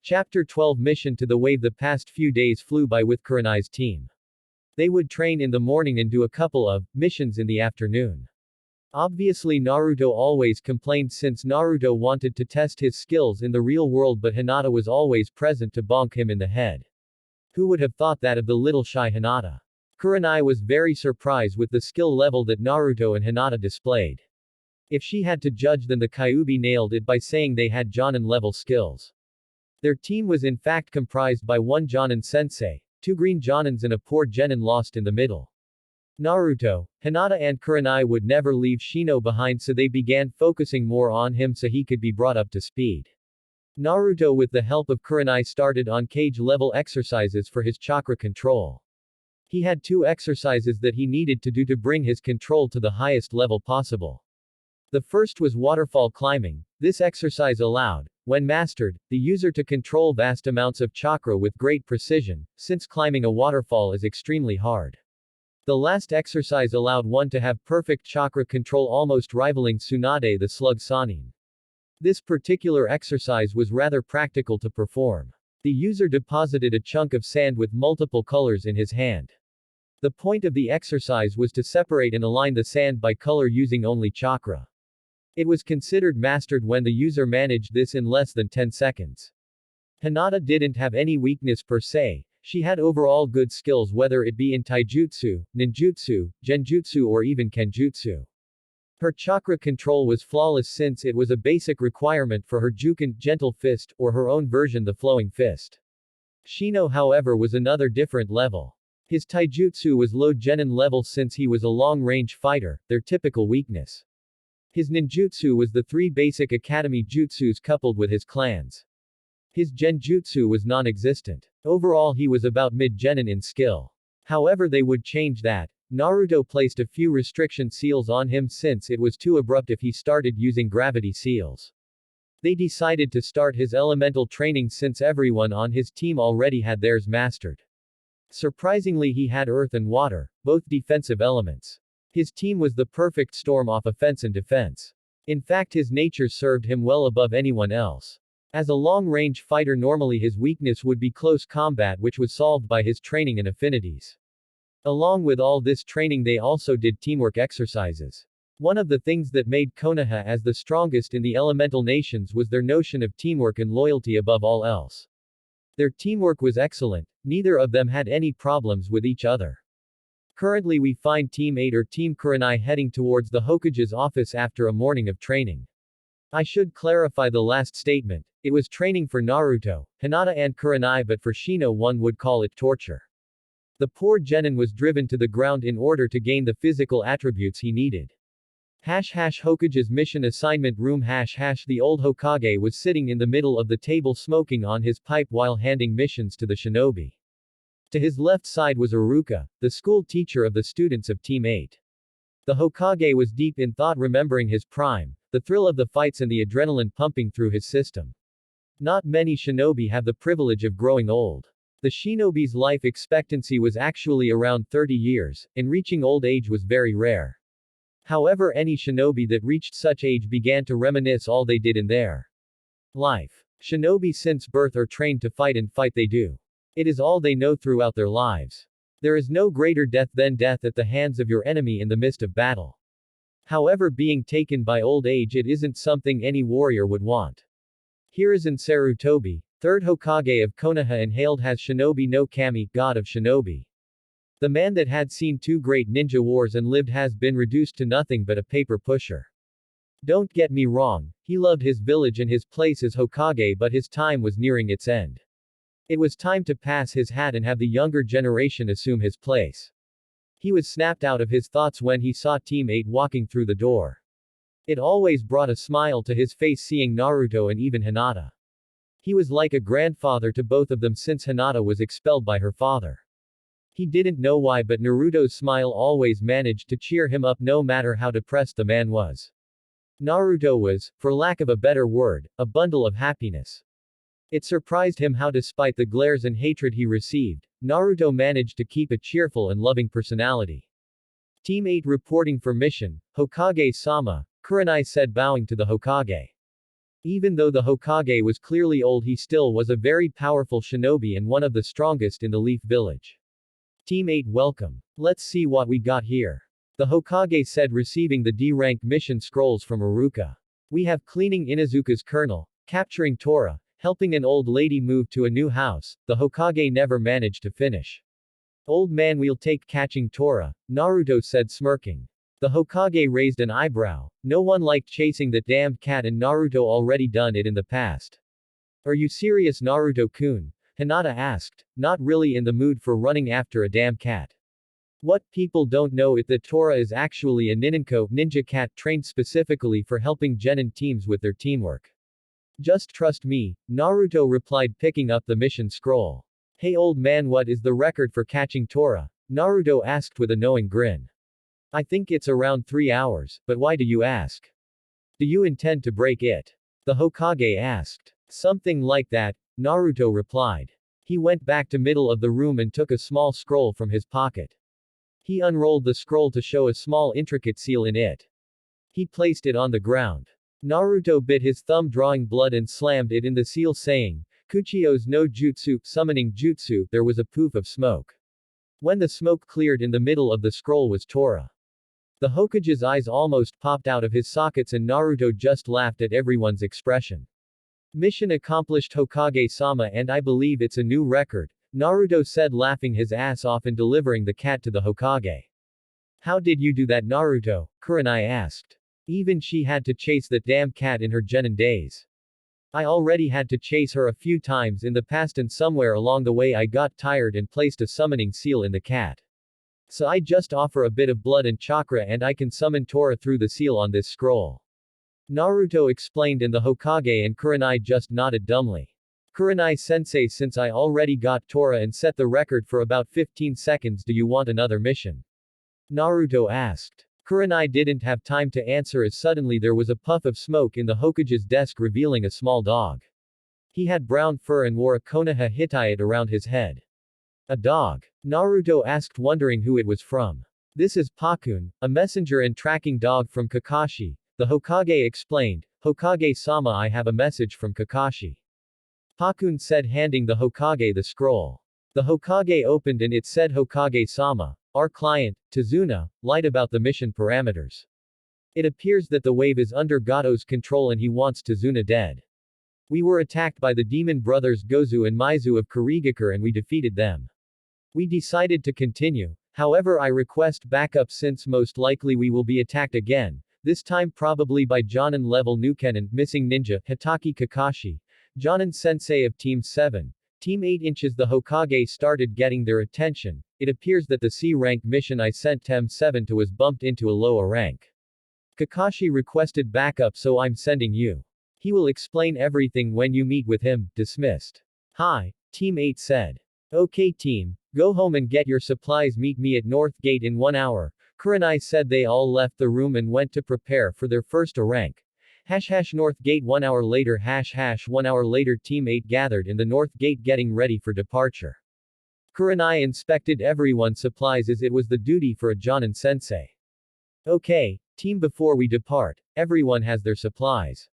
Chapter 12 Mission to the Wave. The past few days flew by with Kurenai's team. They would train in the morning and do a couple of missions in the afternoon. Obviously Naruto always complained since Naruto wanted to test his skills in the real world, but Hinata was always present to bonk him in the head. Who would have thought that of the little shy Hinata? Kurenai was very surprised with the skill level that Naruto and Hinata displayed. If she had to judge, then the Kyuubi nailed it by saying they had Jonin level skills. Their team was in fact comprised by one Jonin sensei, two green Jonins and a poor Genin lost in the middle. Naruto, Hinata and Kurenai would never leave Shino behind, so they began focusing more on him so he could be brought up to speed. Naruto with the help of Kurenai started on cage level exercises for his chakra control. He had two exercises that he needed to do to bring his control to the highest level possible. The first was waterfall climbing. This exercise allowed, when mastered, the user to control vast amounts of chakra with great precision, since climbing a waterfall is extremely hard. The last exercise allowed one to have perfect chakra control, almost rivaling Tsunade the slug Sanin. This particular exercise was rather practical to perform. The user deposited a chunk of sand with multiple colors in his hand. The point of the exercise was to separate and align the sand by color using only chakra. It was considered mastered when the user managed this in less than 10 seconds. Hinata didn't have any weakness per se. She had overall good skills, whether it be in taijutsu, ninjutsu, genjutsu or even kenjutsu. Her chakra control was flawless since it was a basic requirement for her Juken, gentle fist, or her own version the flowing fist. Shino however was another different level. His taijutsu was low genin level since he was a long-range fighter, their typical weakness. His ninjutsu was the three basic academy jutsus coupled with his clans. His genjutsu was non-existent. Overall he was about mid-genin in skill. However they would change that. Naruto placed a few restriction seals on him since it was too abrupt if he started using gravity seals. They decided to start his elemental training since everyone on his team already had theirs mastered. Surprisingly he had earth and water, both defensive elements. His team was the perfect storm of offense and defense. In fact his nature served him well above anyone else. As a long-range fighter normally his weakness would be close combat, which was solved by his training and affinities. Along with all this training they also did teamwork exercises. One of the things that made Konoha as the strongest in the elemental nations was their notion of teamwork and loyalty above all else. Their teamwork was excellent, neither of them had any problems with each other. Currently we find Team 8 or Team Kurenai heading towards the Hokage's office after a morning of training. I should clarify the last statement. It was training for Naruto, Hinata and Kurenai, but for Shino one would call it torture. The poor genin was driven to the ground in order to gain the physical attributes he needed. Hokage's mission assignment room. The old Hokage was sitting in the middle of the table smoking on his pipe while handing missions to the shinobi. To his left side was Iruka, the school teacher of the students of Team 8. The Hokage was deep in thought, remembering his prime, the thrill of the fights and the adrenaline pumping through his system. Not many shinobi have the privilege of growing old. The shinobi's life expectancy was actually around 30 years, and reaching old age was very rare. However, any shinobi that reached such age began to reminisce all they did in their life. Shinobi since birth are trained to fight, and fight they do. It is all they know throughout their lives. There is no greater death than death at the hands of your enemy in the midst of battle. However, being taken by old age, it isn't something any warrior would want. Hiruzen Sarutobi, third Hokage of Konoha and hailed as Shinobi no Kami, god of shinobi. The man that had seen two great ninja wars and lived has been reduced to nothing but a paper pusher. Don't get me wrong, he loved his village and his place as Hokage, but his time was nearing its end. It was time to pass his hat and have the younger generation assume his place. He was snapped out of his thoughts when he saw Team 8 walking through the door. It always brought a smile to his face seeing Naruto and even Hinata. He was like a grandfather to both of them since Hinata was expelled by her father. He didn't know why, but Naruto's smile always managed to cheer him up no matter how depressed the man was. Naruto was, for lack of a better word, a bundle of happiness. It surprised him how, despite the glares and hatred he received, Naruto managed to keep a cheerful and loving personality. Team 8 reporting for mission, Hokage-sama, Kurenai said, bowing to the Hokage. Even though the Hokage was clearly old, he still was a very powerful shinobi and one of the strongest in the Leaf Village. Team 8, welcome. Let's see what we got here. The Hokage said, receiving the D-rank mission scrolls from Iruka. We have cleaning Inuzuka's colonel, capturing Tora, helping an old lady move to a new house. The Hokage never managed to finish. Old man, we'll take catching Tora, Naruto said, smirking. The Hokage raised an eyebrow. No one liked chasing that damned cat and Naruto already done it in the past. Are you serious, Naruto-kun? Hinata asked, not really in the mood for running after a damn cat. What people don't know is that Tora is actually a Ninenko ninja cat trained specifically for helping genin teams with their teamwork. Just trust me, Naruto replied, picking up the mission scroll. Hey old man, what is the record for catching Tora? Naruto asked with a knowing grin. I think it's around 3 hours, but why do you ask? Do you intend to break it? The Hokage asked. Something like that, Naruto replied. He went back to middle of the room and took a small scroll from his pocket. He unrolled the scroll to show a small intricate seal in it. He placed it on the ground. Naruto bit his thumb, drawing blood, and slammed it in the seal, saying, Kuchio's no jutsu, summoning jutsu. There was a poof of smoke. When the smoke cleared, in the middle of the scroll was Tora. The Hokage's eyes almost popped out of his sockets and Naruto just laughed at everyone's expression. Mission accomplished, Hokage-sama, and I believe it's a new record, Naruto said, laughing his ass off and delivering the cat to the Hokage. How did you do that, Naruto? Kurenai asked. Even she had to chase that damn cat in her genin days. I already had to chase her a few times in the past, and somewhere along the way I got tired and placed a summoning seal in the cat. So I just offer a bit of blood and chakra and I can summon Tora through the seal on this scroll. Naruto explained, and the Hokage and Kurenai just nodded dumbly. Kurenai-sensei, since I already got Tora and set the record for about 15 seconds, do you want another mission? Naruto asked. Kurenai didn't have time to answer as suddenly there was a puff of smoke in the Hokage's desk, revealing a small dog. He had brown fur and wore a Konoha hitayat around his head. A dog? Naruto asked, wondering who it was from. This is Pakun, a messenger and tracking dog from Kakashi, the Hokage explained. Hokage-sama, I have a message from Kakashi. Pakun said, handing the Hokage the scroll. The Hokage opened and it said, Hokage-sama, our client, Tazuna, lied about the mission parameters. It appears that the wave is under Gato's control and he wants Tazuna dead. We were attacked by the demon brothers Gozu and Maizu of Kurigakure and we defeated them. We decided to continue, however I request backup since most likely we will be attacked again, this time probably by Jonin level Nukenin, missing ninja, Hitaki Kakashi, Jonin sensei of Team 7. Team 8 inches. The Hokage started getting their attention. It appears that the C-rank mission I sent Team 7 to was bumped into a lower rank. Kakashi requested backup, so I'm sending you. He will explain everything when you meet with him. Dismissed. Hi, Team 8 said. Okay team, go home and get your supplies, meet me at North Gate in 1 hour. Kurenai said. They all left the room and went to prepare for their first rank. North Gate. 1 hour later. 1 hour later. Team 8 gathered in the North Gate getting ready for departure. Kurenai inspected everyone's supplies as it was the duty for a Jonin sensei. Okay, team, before we depart, everyone has their supplies.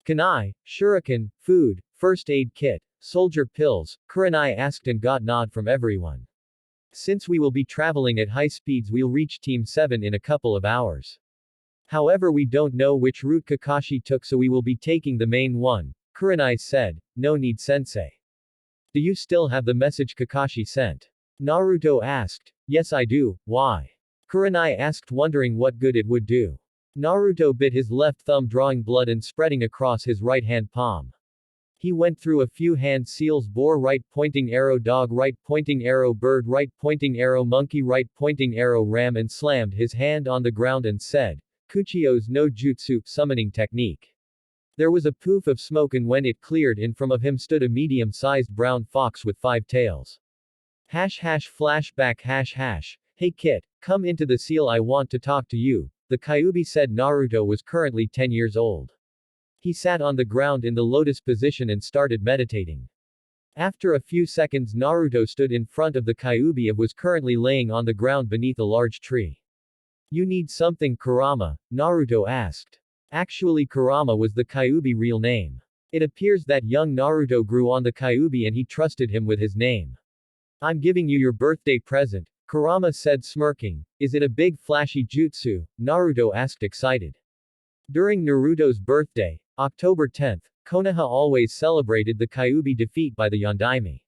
Kunai, shuriken, food, first aid kit, soldier pills, Kurenai asked and got nod from everyone. Since we will be traveling at high speeds, we'll reach Team 7 in a couple of hours. However, we don't know which route Kakashi took, so we will be taking the main one, Kurenai said. No need, sensei. Do you still have the message Kakashi sent? Naruto asked. Yes I do, why? Kurenai asked, wondering what good it would do. Naruto bit his left thumb, drawing blood and spreading across his right hand palm. He went through a few hand seals: boar, right pointing arrow; dog, right pointing arrow; bird, right pointing arrow; monkey, right pointing arrow; ram, and slammed his hand on the ground and said, Kuchio's no jutsu, summoning technique. There was a poof of smoke, and when it cleared, in front of him stood a medium-sized brown fox with 5 tails. Flashback. Hey kid, come into the seal, I want to talk to you, the Kyuubi said. Naruto was currently 10 years old. He sat on the ground in the lotus position and started meditating. After a few seconds, Naruto stood in front of the Kyuubi and was currently laying on the ground beneath a large tree. You need something, Kurama? Naruto asked. Actually Kurama was the Kyuubi real name. It appears that young Naruto grew on the Kyuubi and he trusted him with his name. I'm giving you your birthday present, Kurama said smirking. Is it a big flashy jutsu? Naruto asked excited. During Naruto's birthday, October 10th, Konoha always celebrated the Kyuubi defeat by the Yondaime.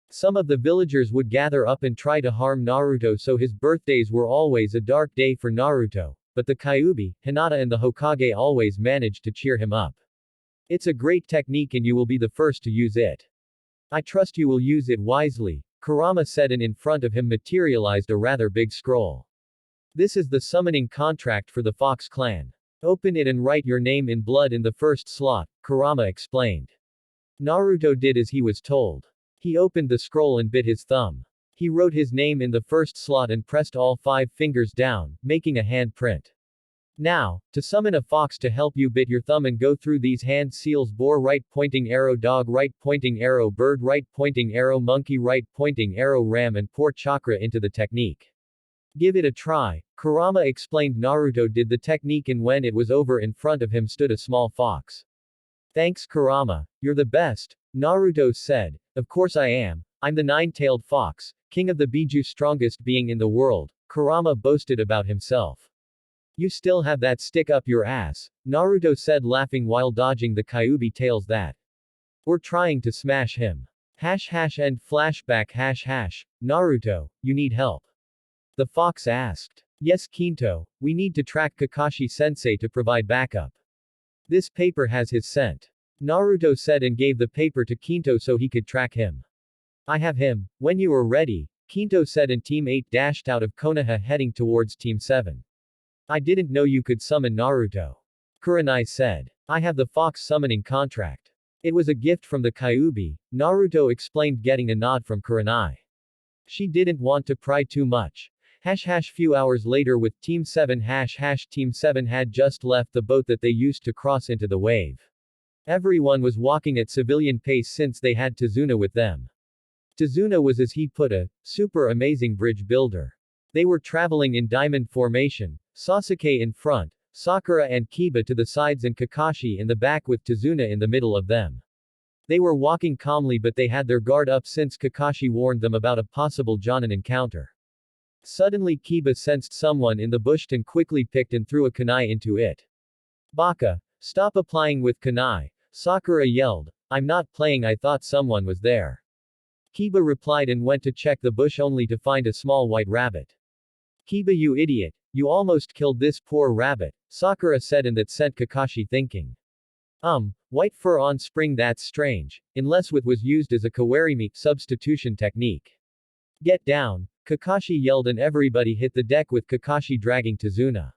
Some of the villagers would gather up and try to harm Naruto, so his birthdays were always a dark day for Naruto, but the Kyuubi, Hinata and the Hokage always managed to cheer him up. It's a great technique and you will be the first to use it. I trust you will use it wisely, Kurama said, and in front of him materialized a rather big scroll. This is the summoning contract for the Fox clan. Open it and write your name in blood in the first slot, Kurama explained. Naruto did as he was told. He opened the scroll and bit his thumb. He wrote his name in the first slot and pressed all 5 fingers down, making a hand print. Now, to summon a fox to help you, bit your thumb and go through these hand seals: boar right pointing arrow, dog right pointing arrow, bird right pointing arrow, monkey right pointing arrow, ram, and pour chakra into the technique. Give it a try, Kurama explained. Naruto did the technique and when it was over in front of him stood a small fox. Thanks Kurama, you're the best, Naruto said. Of course I am. I'm the 9-tailed fox, king of the Biju, strongest being in the world, Kurama boasted about himself. You still have that stick up your ass, Naruto said, laughing while dodging the Kyuubi tails that were trying to smash him. End flashback. Naruto, you need help? The fox asked. Yes Kinto, we need to track Kakashi-sensei to provide backup. This paper has his scent, Naruto said and gave the paper to Kinto so he could track him. I have him, when you are ready, Kinto said, and Team 8 dashed out of Konoha heading towards Team 7. I didn't know you could summon Naruto, Kurenai said. I have the fox summoning contract. It was a gift from the Kyuubi, Naruto explained, getting a nod from Kurenai. She didn't want to pry too much. Few hours later with Team 7 Team 7 had just left the boat that they used to cross into the wave. Everyone was walking at civilian pace since they had Tazuna with them. Tazuna was, as he put, a super amazing bridge builder. They were traveling in diamond formation, Sasuke in front, Sakura and Kiba to the sides and Kakashi in the back with Tazuna in the middle of them. They were walking calmly but they had their guard up since Kakashi warned them about a possible Jonin encounter. Suddenly Kiba sensed someone in the bush and quickly picked and threw a kunai into it. Baka, stop applying with kunai, Sakura yelled. I'm not playing, I thought someone was there. Kiba replied and went to check the bush only to find a small white rabbit. Kiba, you idiot, you almost killed this poor rabbit, Sakura said, and that sent Kakashi thinking. White fur on spring, that's strange, unless with was used as a kawarimi substitution technique. Get down, Kakashi yelled and everybody hit the deck with Kakashi dragging Tazuna.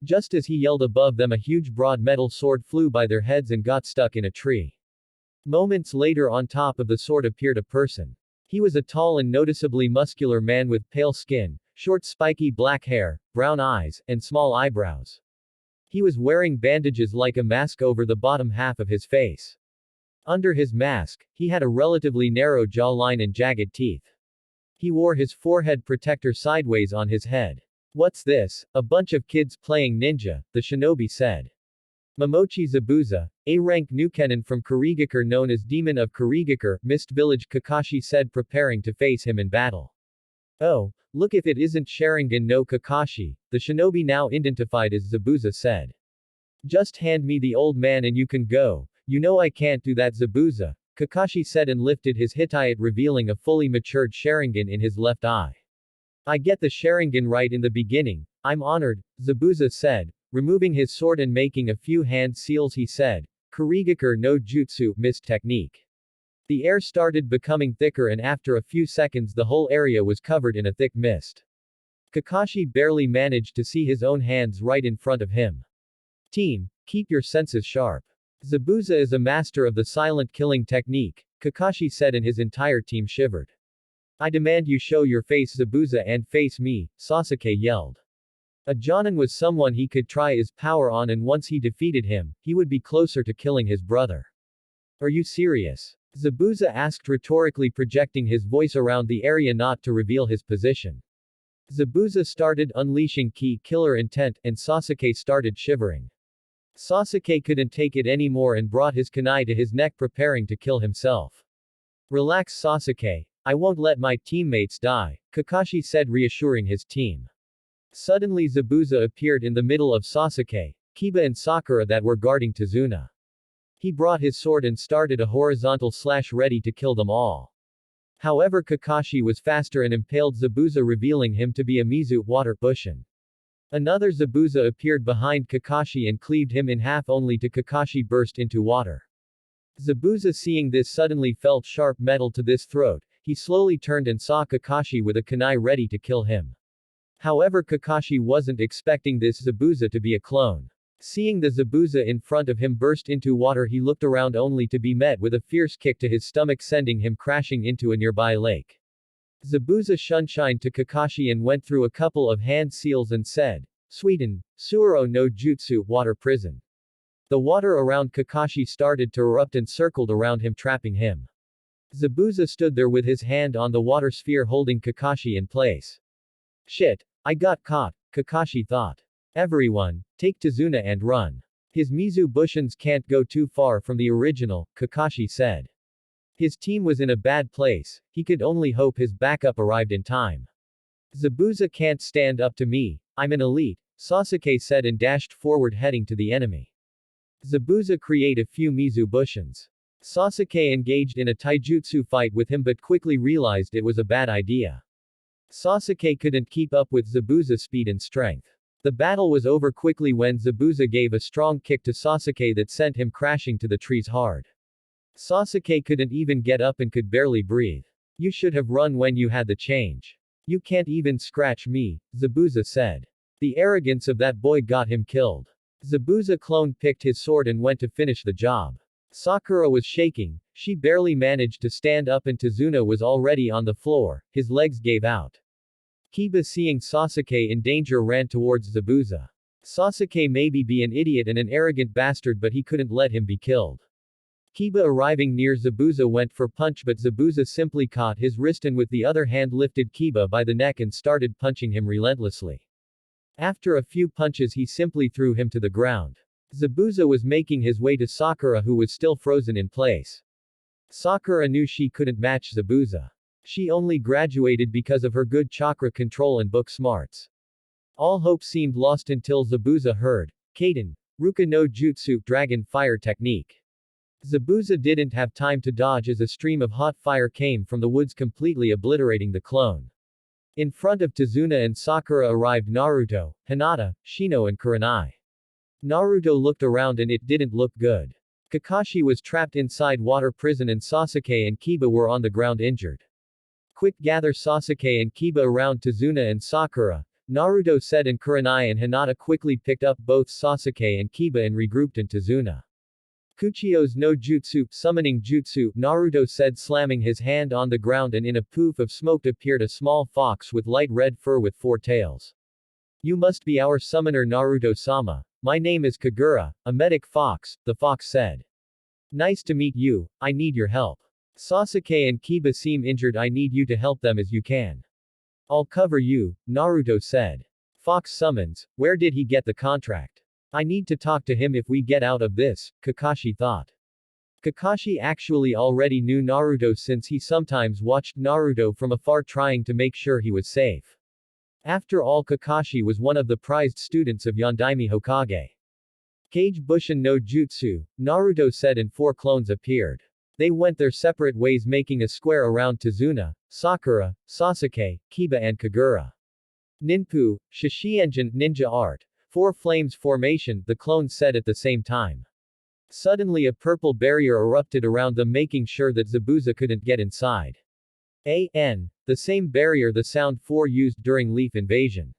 Just as he yelled above them, a huge broad metal sword flew by their heads and got stuck in a tree. Moments later on top of the sword appeared a person. He was a tall and noticeably muscular man with pale skin, short spiky black hair, brown eyes, and small eyebrows. He was wearing bandages like a mask over the bottom half of his face. Under his mask, he had a relatively narrow jawline and jagged teeth. He wore his forehead protector sideways on his head. What's this? A bunch of kids playing ninja, the shinobi said. Momochi Zabuza, a rank Nukenin from Kurigakure known as Demon of Kurigakure, Mist Village, Kakashi said, preparing to face him in battle. Oh, look, if it isn't Sharingan no Kakashi, the shinobi now identified as Zabuza said. Just hand me the old man and you can go, you know I can't do that, Zabuza, Kakashi said and lifted his Hittite, revealing a fully matured Sharingan in his left eye. I get the Sharingan right in the beginning, I'm honored, Zabuza said, removing his sword and making a few hand seals. He said, Kurigakure no Jutsu, mist technique. The air started becoming thicker and after a few seconds the whole area was covered in a thick mist. Kakashi barely managed to see his own hands right in front of him. Team, keep your senses sharp. Zabuza is a master of the silent killing technique, Kakashi said and his entire team shivered. I demand you show your face, Zabuza, and face me, Sasuke yelled. A Jonin was someone he could try his power on, and once he defeated him, he would be closer to killing his brother. Are you serious? Zabuza asked rhetorically, projecting his voice around the area not to reveal his position. Zabuza started unleashing ki killer intent, and Sasuke started shivering. Sasuke couldn't take it anymore and brought his kunai to his neck preparing to kill himself. Relax Sasuke. I won't let my teammates die, Kakashi said reassuring his team. Suddenly Zabuza appeared in the middle of Sasuke, Kiba and Sakura that were guarding Tazuna. He brought his sword and started a horizontal slash ready to kill them all. However Kakashi was faster and impaled Zabuza revealing him to be a Mizu water Bushin. Another Zabuza appeared behind Kakashi and cleaved him in half only to Kakashi burst into water. Zabuza seeing this suddenly felt sharp metal to this throat, he slowly turned and saw Kakashi with a kunai ready to kill him. However Kakashi wasn't expecting this Zabuza to be a clone. Seeing the Zabuza in front of him burst into water he looked around only to be met with a fierce kick to his stomach sending him crashing into a nearby lake. Zabuza shunshined to Kakashi and went through a couple of hand seals and said, Sweden, Suoro no Jutsu, water prison. The water around Kakashi started to erupt and circled around him trapping him. Zabuza stood there with his hand on the water sphere holding Kakashi in place. Shit, I got caught, Kakashi thought. Everyone, take Tazuna and run. His Mizu Bushins can't go too far from the original, Kakashi said. His team was in a bad place, he could only hope his backup arrived in time. Zabuza can't stand up to me, I'm an elite, Sasuke said and dashed forward heading to the enemy. Zabuza create a few Mizu Bushins. Sasuke engaged in a taijutsu fight with him but quickly realized it was a bad idea. Sasuke couldn't keep up with Zabuza's speed and strength. The battle was over quickly when Zabuza gave a strong kick to Sasuke that sent him crashing to the trees hard. Sasuke couldn't even get up and could barely breathe. You should have run when you had the change. You can't even scratch me, Zabuza said. The arrogance of that boy got him killed. Zabuza clone picked his sword and went to finish the job. Sakura was shaking, she barely managed to stand up and Tazuna was already on the floor, his legs gave out. Kiba seeing Sasuke in danger ran towards Zabuza. Sasuke may be an idiot and an arrogant bastard but he couldn't let him be killed. Kiba arriving near Zabuza went for punch but Zabuza simply caught his wrist and with the other hand lifted Kiba by the neck and started punching him relentlessly. After a few punches he simply threw him to the ground. Zabuza was making his way to Sakura who was still frozen in place. Sakura knew she couldn't match Zabuza. She only graduated because of her good chakra control and book smarts. All hope seemed lost until Zabuza heard, Kaden, Ruka no Jutsu, Dragon Fire Technique. Zabuza didn't have time to dodge as a stream of hot fire came from the woods completely obliterating the clone. In front of Tazuna and Sakura arrived Naruto, Hinata, Shino and Kurenai. Naruto looked around and it didn't look good. Kakashi was trapped inside water prison and Sasuke and Kiba were on the ground injured. Quick gather Sasuke and Kiba around Tazuna and Sakura, Naruto said and Kurenai and Hinata quickly picked up both Sasuke and Kiba and regrouped in Tazuna. Kuchio's no jutsu, summoning jutsu, Naruto said slamming his hand on the ground and in a poof of smoke appeared a small fox with light red fur with 4 tails. You must be our summoner Naruto-sama. My name is Kagura, a medic fox, the fox said. Nice to meet you, I need your help. Sasuke and Kiba seem injured, I need you to help them as you can. I'll cover you, Naruto said. Fox summons, where did he get the contract? I need to talk to him if we get out of this, Kakashi thought. Kakashi actually already knew Naruto since he sometimes watched Naruto from afar trying to make sure he was safe. After all Kakashi was one of the prized students of Yondaime Hokage. Kage Bushin no Jutsu, Naruto said and 4 clones appeared. They went their separate ways making a square around Tazuna, Sakura, Sasuke, Kiba and Kagura. Ninpu, Shishienjin, Ninja Art. 4 flames formation, the clones said at the same time. Suddenly a purple barrier erupted around them making sure that Zabuza couldn't get inside. The same barrier the Sound 4 used during Leaf Invasion.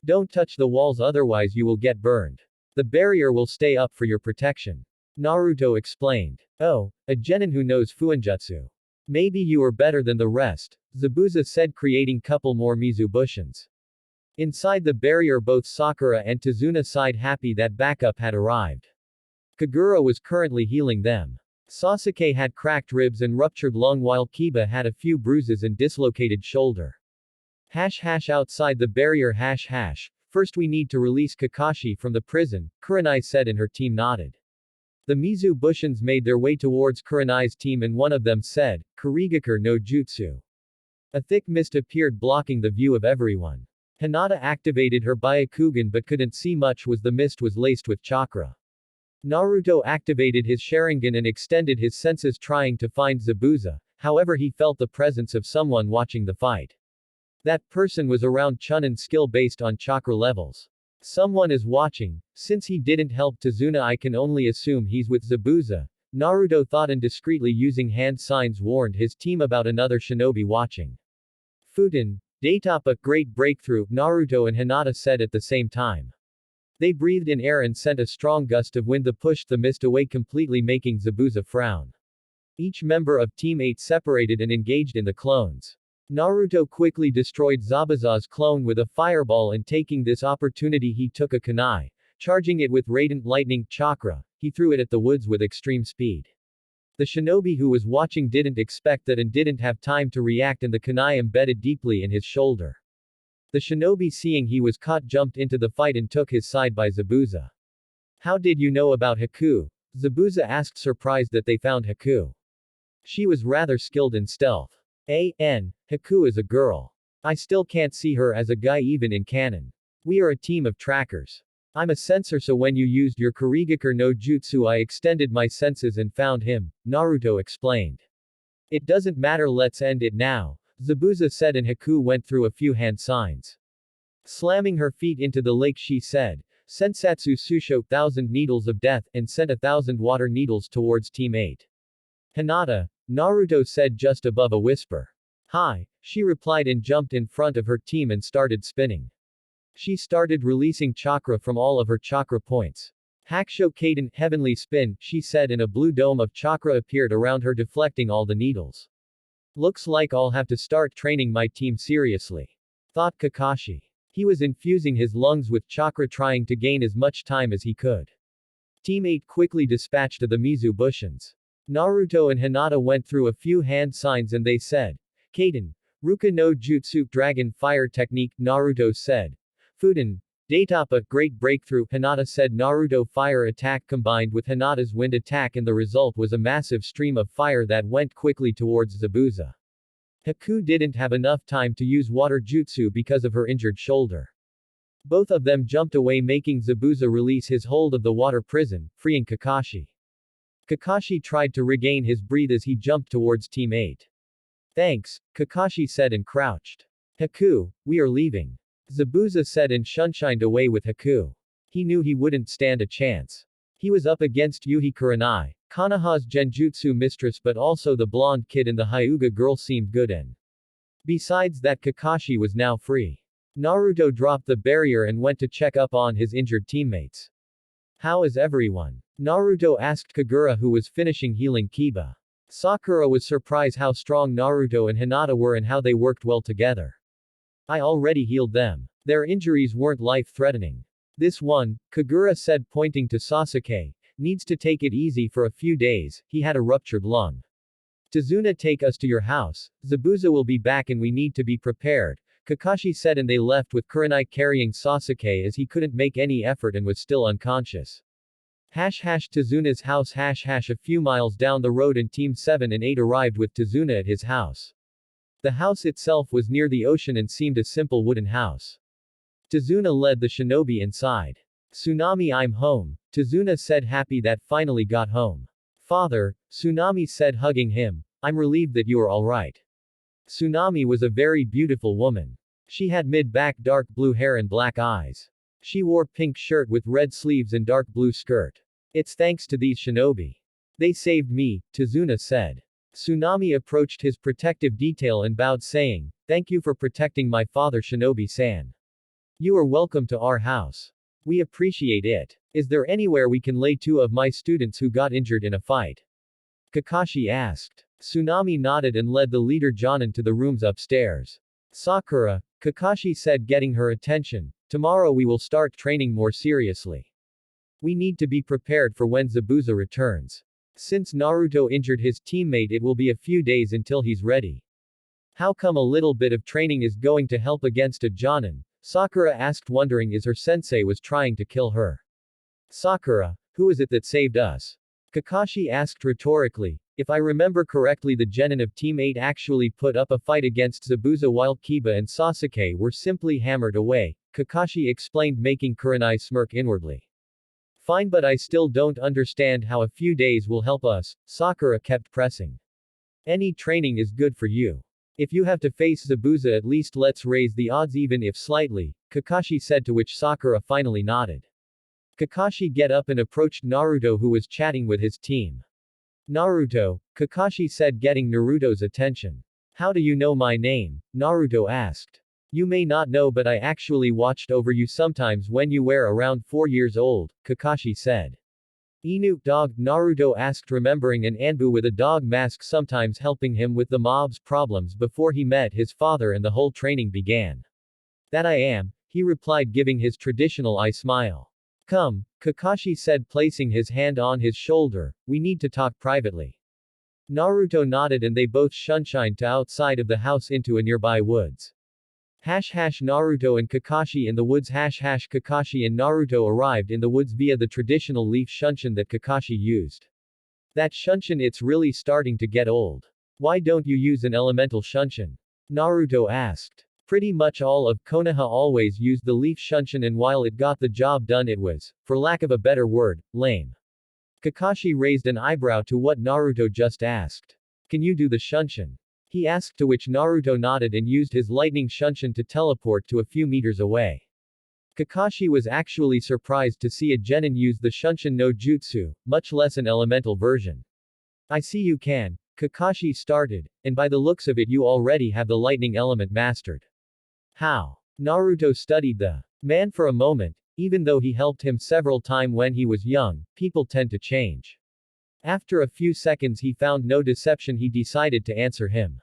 Don't touch the walls otherwise you will get burned. The barrier will stay up for your protection. Naruto explained. Oh, a genin who knows Fuinjutsu. Maybe you are better than the rest, Zabuza said creating couple more Mizu Bushins. Inside the barrier both Sakura and Tazuna sighed happy that backup had arrived. Kagura was currently healing them. Sasuke had cracked ribs and ruptured lung while Kiba had a few bruises and dislocated shoulder. Outside the barrier First we need to release Kakashi from the prison, Kurenai said and her team nodded. The Mizu Bushins made their way towards Kurenai's team and one of them said, Kurigakure no Jutsu. A thick mist appeared blocking the view of everyone. Hinata activated her Byakugan but couldn't see much as the mist was laced with chakra. Naruto activated his Sharingan and extended his senses trying to find Zabuza, however he felt the presence of someone watching the fight. That person was around Chunan's skill based on chakra levels. Someone is watching. Since he didn't help Tazuna, I can only assume he's with Zabuza, Naruto thought, and discreetly using hand signs warned his team about another shinobi watching. Futen, Daitapa, great breakthrough, Naruto and Hinata said at the same time. They breathed in air and sent a strong gust of wind that pushed the mist away completely, making Zabuza frown. Each member of Team 8 separated and engaged in the clones. Naruto quickly destroyed Zabuza's clone with a fireball and taking this opportunity he took a kunai. Charging it with radiant lightning chakra, he threw it at the woods with extreme speed. The shinobi who was watching didn't expect that and didn't have time to react and the kunai embedded deeply in his shoulder. The shinobi seeing he was caught jumped into the fight and took his side by Zabuza. How did you know about Haku? Zabuza asked, surprised that they found Haku. She was rather skilled in stealth. Haku is a girl. I still can't see her as a guy even in canon. We are a team of trackers. I'm a sensor, so when you used your Kurigakure no Jutsu I extended my senses and found him, Naruto explained. It doesn't matter, let's end it now, Zabuza said and Haku went through a few hand signs. Slamming her feet into the lake she said, Sensatsu Susho 1,000 needles of death, and sent 1,000 water needles towards Team 8. Hinata, Naruto said just above a whisper. Hi, she replied and jumped in front of her team and started spinning. She started releasing chakra from all of her chakra points. Hakusho Kaden, heavenly spin, she said and a blue dome of chakra appeared around her deflecting all the needles. Looks like I'll have to start training my team seriously, thought Kakashi. He was infusing his lungs with chakra trying to gain as much time as he could. Team 8 quickly dispatched the Mizu Bushins. Naruto and Hinata went through a few hand signs and they said, Kaden, Ruka no Jutsu Dragon Fire Technique, Naruto said. Futen, Daitapa, great breakthrough, Hinata said. Naruto fire attack combined with Hinata's wind attack and the result was a massive stream of fire that went quickly towards Zabuza. Haku didn't have enough time to use water jutsu because of her injured shoulder. Both of them jumped away making Zabuza release his hold of the water prison, freeing Kakashi. Kakashi tried to regain his breath as he jumped towards Team 8. Thanks, Kakashi said and crouched. Haku, we are leaving. Zabuza said and shunshined away with Haku. He knew he wouldn't stand a chance. He was up against Yuhi Kurenai, Konoha's genjutsu mistress, but also the blonde kid and the Hyuga girl seemed good and. Besides that, Kakashi was now free. Naruto dropped the barrier and went to check up on his injured teammates. How is everyone? Naruto asked Kagura who was finishing healing Kiba. Sakura was surprised how strong Naruto and Hinata were and how they worked well together. I already healed them. Their injuries weren't life-threatening. This one, Kagura said pointing to Sasuke, needs to take it easy for a few days, he had a ruptured lung. Tazuna, take us to your house, Zabuza will be back and we need to be prepared, Kakashi said and they left with Kurenai carrying Sasuke as he couldn't make any effort and was still unconscious. Tazuna's house a few miles down the road and Team 7 and 8 arrived with Tazuna at his house. The house itself was near the ocean and seemed a simple wooden house. Tazuna led the shinobi inside. Tsunami, I'm home, Tazuna said, happy that finally got home. Father, Tsunami said, hugging him, I'm relieved that you are alright. Tsunami was a very beautiful woman. She had mid-back dark blue hair and black eyes. She wore pink shirt with red sleeves and dark blue skirt. It's thanks to these shinobi. They saved me, Tazuna said. Tsunami approached his protective detail and bowed saying, thank you for protecting my father Shinobi-san. You are welcome to our house. We appreciate it. Is there anywhere we can lay two of my students who got injured in a fight? Kakashi asked. Tsunami nodded and led the leader Jonin to the rooms upstairs. Sakura, Kakashi said, getting her attention, tomorrow we will start training more seriously. We need to be prepared for when Zabuza returns. Since Naruto injured his teammate, it will be a few days until he's ready. How come a little bit of training is going to help against a Jonin? Sakura asked, wondering if her sensei was trying to kill her. Sakura, who is it that saved us? Kakashi asked rhetorically. If I remember correctly, the genin of Team 8 actually put up a fight against Zabuza while Kiba and Sasuke were simply hammered away, Kakashi explained, making Kurenai smirk inwardly. Fine, but I still don't understand how a few days will help us, Sakura kept pressing. Any training is good for you. If you have to face Zabuza, at least let's raise the odds even if slightly, Kakashi said, to which Sakura finally nodded. Kakashi get up and approached Naruto, who was chatting with his team. Naruto, Kakashi said, getting Naruto's attention. How do you know my name? Naruto asked. You may not know, but I actually watched over you sometimes when you were around 4 years old, Kakashi said. Inu, dog? Naruto asked, remembering an Anbu with a dog mask sometimes helping him with the mob's problems before he met his father and the whole training began. That I am, he replied, giving his traditional eye smile. Come, Kakashi said, placing his hand on his shoulder, we need to talk privately. Naruto nodded and they both shunshined to outside of the house into a nearby woods. Naruto and Kakashi in the woods. Kakashi and Naruto arrived in the woods via the traditional leaf shunshin that Kakashi used. That shunshin, it's really starting to get old. Why don't you use an elemental shunshin? Naruto asked. Pretty much all of Konoha always used the leaf shunshin, and while it got the job done, it was, for lack of a better word, lame. Kakashi raised an eyebrow to what Naruto just asked. Can you do the shunshin? He asked, to which Naruto nodded and used his lightning shunshin to teleport to a few meters away. Kakashi was actually surprised to see a genin use the shunshin no jutsu, much less an elemental version. I see you can, Kakashi started, and by the looks of it you already have the lightning element mastered. How? Naruto studied the man for a moment. Even though he helped him several times when he was young, people tend to change. After a few seconds he found no deception, he decided to answer him.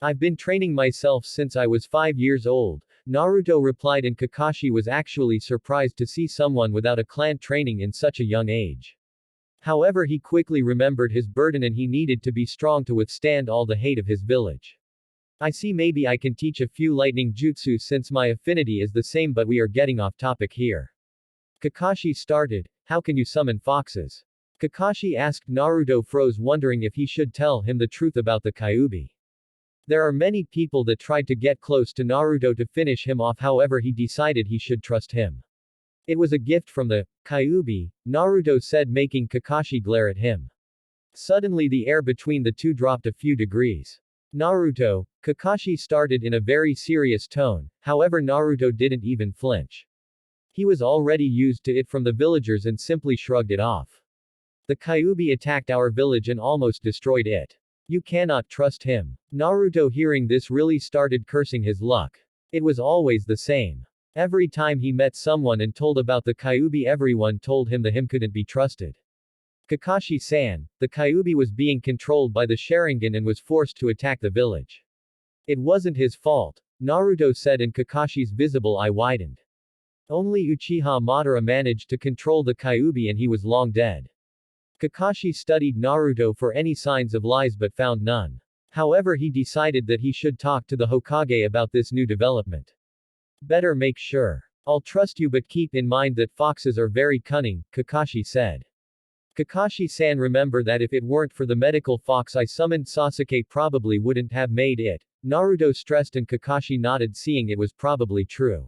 I've been training myself since I was 5 years old, Naruto replied, and Kakashi was actually surprised to see someone without a clan training in such a young age. However, he quickly remembered his burden and he needed to be strong to withstand all the hate of his village. I see, maybe I can teach a few lightning jutsu since my affinity is the same, but we are getting off topic here. Kakashi started, how can you summon foxes? Kakashi asked. Naruto froze, wondering if he should tell him the truth about the Kyuubi. There are many people that tried to get close to Naruto to finish him off, however he decided he should trust him. It was a gift from the Kyuubi, Naruto said, making Kakashi glare at him. Suddenly the air between the two dropped a few degrees. Naruto, Kakashi started in a very serious tone, however Naruto didn't even flinch. He was already used to it from the villagers and simply shrugged it off. The Kyuubi attacked our village and almost destroyed it. You cannot trust him. Naruto, hearing this, really started cursing his luck. It was always the same. Every time he met someone and told about the Kyuubi, everyone told him the him couldn't be trusted. Kakashi-san, the Kyuubi was being controlled by the Sharingan and was forced to attack the village. It wasn't his fault, Naruto said, and Kakashi's visible eye widened. Only Uchiha Madara managed to control the Kyuubi and he was long dead. Kakashi studied Naruto for any signs of lies but found none. However, he decided that he should talk to the Hokage about this new development. Better make sure. I'll trust you, but keep in mind that foxes are very cunning, Kakashi said. Kakashi-san, remember that if it weren't for the medical fox I summoned, Sasuke probably wouldn't have made it, Naruto stressed, and Kakashi nodded, seeing it was probably true.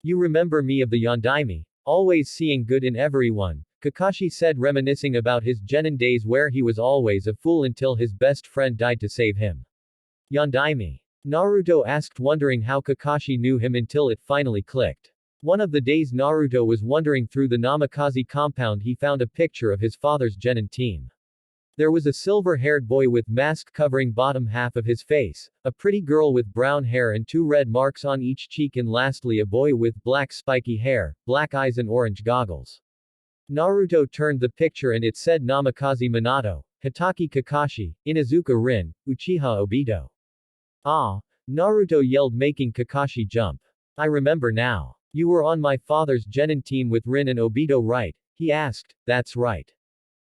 You remember me of the Yondaime, always seeing good in everyone, Kakashi said, reminiscing about his genin days where he was always a fool until his best friend died to save him. Yondaime? Naruto asked, wondering how Kakashi knew him until it finally clicked. One of the days Naruto was wandering through the Namikaze compound, he found a picture of his father's genin team. There was a silver-haired boy with mask covering bottom half of his face, a pretty girl with brown hair and 2 red marks on each cheek, and lastly a boy with black spiky hair, black eyes and orange goggles. Naruto turned the picture and it said Namikaze Minato, Hitaki Kakashi, Inuzuka Rin, Uchiha Obito. Ah! Naruto yelled, making Kakashi jump. I remember now. You were on my father's genin team with Rin and Obito, right? He asked. That's right.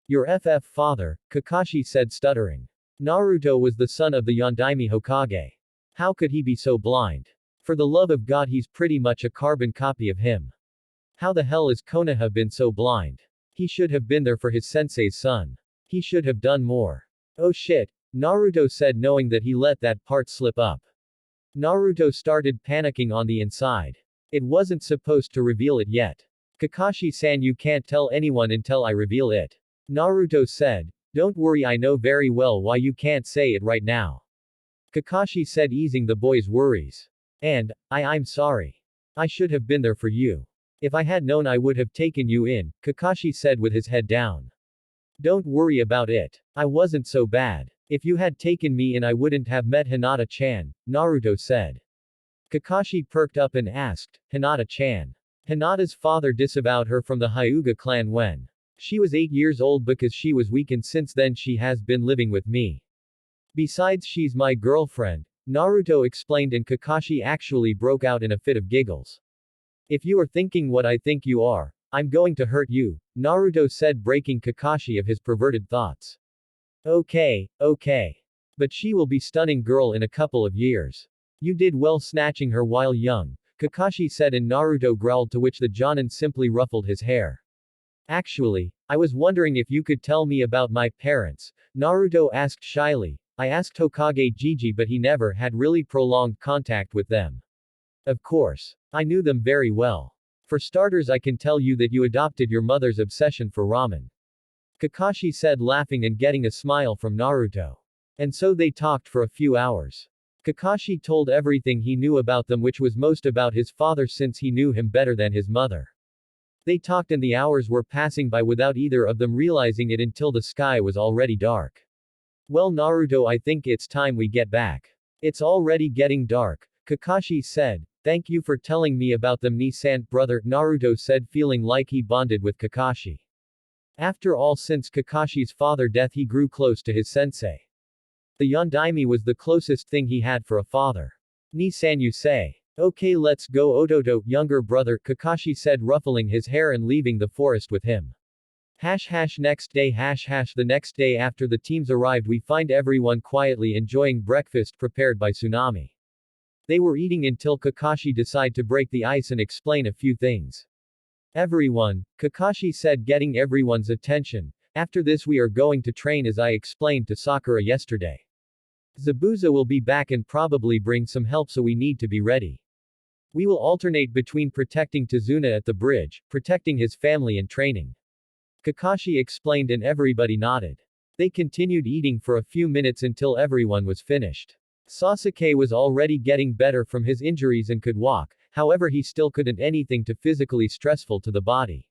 Your father, Kakashi said, stuttering. Naruto was the son of the Yondaime Hokage. How could he be so blind? For the love of God, he's pretty much a carbon copy of him. How the hell is Konoha been so blind? He should have been there for his sensei's son. He should have done more. Oh shit, Naruto said, knowing that he let that part slip up. Naruto started panicking on the inside. It wasn't supposed to reveal it yet. Kakashi-san, you can't tell anyone until I reveal it. Naruto said. Don't worry, I know very well why you can't say it right now. Kakashi said, easing the boy's worries. And, I'm sorry. I should have been there for you. If I had known, I would have taken you in, Kakashi said with his head down. Don't worry about it. I wasn't so bad. If you had taken me in, I wouldn't have met Hinata-chan, Naruto said. Kakashi perked up and asked, Hinata-chan. Hinata's father disavowed her from the Hyuga clan when she was 8 years old because she was weak, and since then she has been living with me. Besides, she's my girlfriend, Naruto explained, and Kakashi actually broke out in a fit of giggles. If you are thinking what I think you are, I'm going to hurt you, Naruto said, breaking Kakashi of his perverted thoughts. Okay. But she will be stunning girl in a couple of years. You did well snatching her while young, Kakashi said, and Naruto growled, to which the Jonin simply ruffled his hair. Actually, I was wondering if you could tell me about my parents, Naruto asked shyly. I asked Hokage Gigi, but he never had really prolonged contact with them. Of course. I knew them very well. For starters, I can tell you that you adopted your mother's obsession for ramen. Kakashi said, laughing and getting a smile from Naruto. And so they talked for a few hours. Kakashi told everything he knew about them, which was most about his father since he knew him better than his mother. They talked and the hours were passing by without either of them realizing it until the sky was already dark. Well, Naruto, I think it's time we get back. It's already getting dark, Kakashi said. Thank you for telling me about them, Ni-san, brother, Naruto said, feeling like he bonded with Kakashi. After all, since Kakashi's father's death, he grew close to his sensei. The Yondaime was the closest thing he had for a father. Ni-san, you say. Okay, let's go, Ototo, younger brother, Kakashi said, ruffling his hair and leaving the forest with him. Next day, the next day after the teams arrived, we find everyone quietly enjoying breakfast prepared by Tsunami. They were eating until Kakashi decided to break the ice and explain a few things. Everyone, Kakashi said, getting everyone's attention. After this, we are going to train as I explained to Sakura yesterday. Zabuza will be back and probably bring some help, so we need to be ready. We will alternate between protecting Tazuna at the bridge, protecting his family, and training. Kakashi explained and everybody nodded. They continued eating for a few minutes until everyone was finished. Sasuke was already getting better from his injuries and could walk, however he still couldn't anything too physically stressful to the body.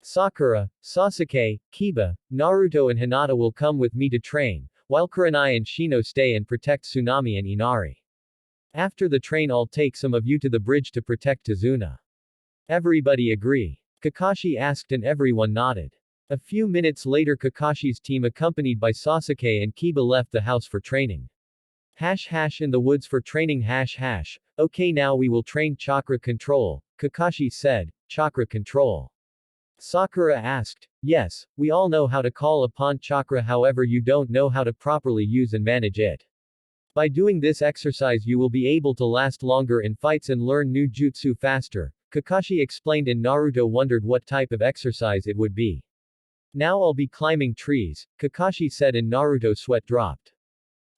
Sakura, Sasuke, Kiba, Naruto and Hinata will come with me to train, while Kurenai and Shino stay and protect Tsunami and Inari. After the train, I'll take some of you to the bridge to protect Tazuna. Everybody agree? Kakashi asked and everyone nodded. A few minutes later, Kakashi's team accompanied by Sasuke and Kiba left the house for training. In the woods for training. Okay, now we will train chakra control, Kakashi said. Chakra control? Sakura asked. Yes, we all know how to call upon chakra, however you don't know how to properly use and manage it. By doing this exercise you will be able to last longer in fights and learn new jutsu faster, Kakashi explained, and Naruto wondered what type of exercise it would be. Now I'll be climbing trees, Kakashi said, and Naruto's sweat dropped.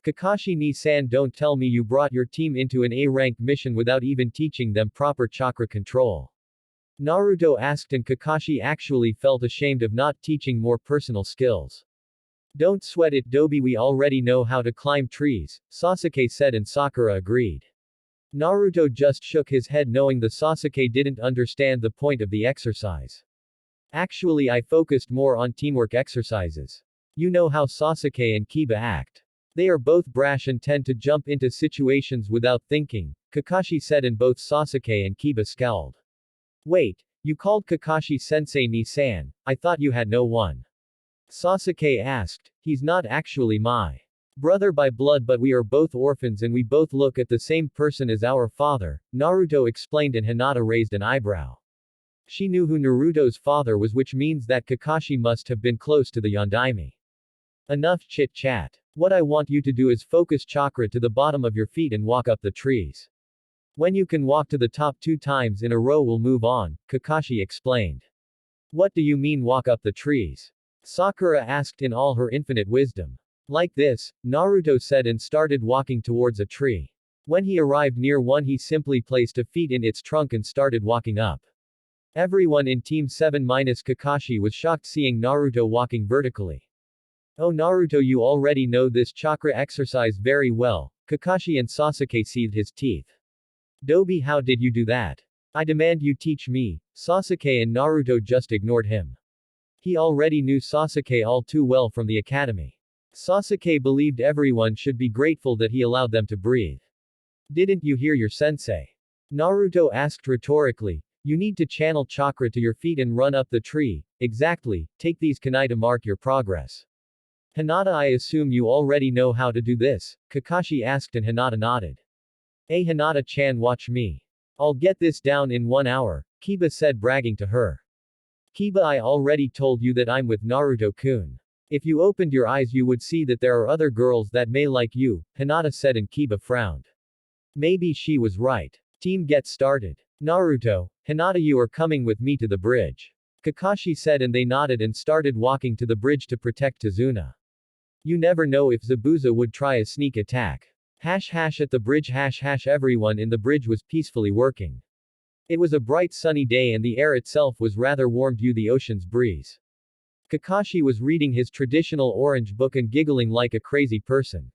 Kakashi, Ni-san, don't tell me you brought your team into an A-rank mission without even teaching them proper chakra control. Naruto asked, and Kakashi actually felt ashamed of not teaching more personal skills. Don't sweat it, Dobi, we already know how to climb trees, Sasuke said, and Sakura agreed. Naruto just shook his head, knowing the Sasuke didn't understand the point of the exercise. Actually, I focused more on teamwork exercises. You know how Sasuke and Kiba act. They are both brash and tend to jump into situations without thinking, Kakashi said, and both Sasuke and Kiba scowled. Wait, you called Kakashi sensei Ni-san, I thought you had no one. Sasuke asked. He's not actually my brother by blood, but we are both orphans and we both look at the same person as our father, Naruto explained, and Hinata raised an eyebrow. She knew who Naruto's father was, which means that Kakashi must have been close to the Yondaime. Enough chit-chat. What I want you to do is focus chakra to the bottom of your feet and walk up the trees. When you can walk to the top 2 times in a row we'll move on, Kakashi explained. What do you mean walk up the trees? Sakura asked in all her infinite wisdom. Like this, Naruto said and started walking towards a tree. When he arrived near one he simply placed a feet in its trunk and started walking up. Everyone in Team 7 minus Kakashi was shocked seeing Naruto walking vertically. Oh Naruto, you already know this chakra exercise very well, Kakashi and Sasuke seethed his teeth. Dobi, how did you do that? I demand you teach me. Sasuke and Naruto just ignored him. He already knew Sasuke all too well from the academy. Sasuke believed everyone should be grateful that he allowed them to breathe. Didn't you hear your sensei? Naruto asked rhetorically. You need to channel chakra to your feet and run up the tree. Exactly, take these kunai to mark your progress. Hinata, I assume you already know how to do this, Kakashi asked and Hinata nodded. Hey Hinata-chan, watch me. I'll get this down in 1 hour, Kiba said bragging to her. Kiba, I already told you that I'm with Naruto-kun. If you opened your eyes you would see that there are other girls that may like you, Hinata said and Kiba frowned. Maybe she was right. Team get started. Naruto, Hinata, you are coming with me to the bridge. Kakashi said and they nodded and started walking to the bridge to protect Tazuna. You never know if Zabuza would try a sneak attack. At the bridge everyone in the bridge was peacefully working. It was a bright sunny day and the air itself was rather warm due to the ocean's breeze. Kakashi was reading his traditional orange book and giggling like a crazy person.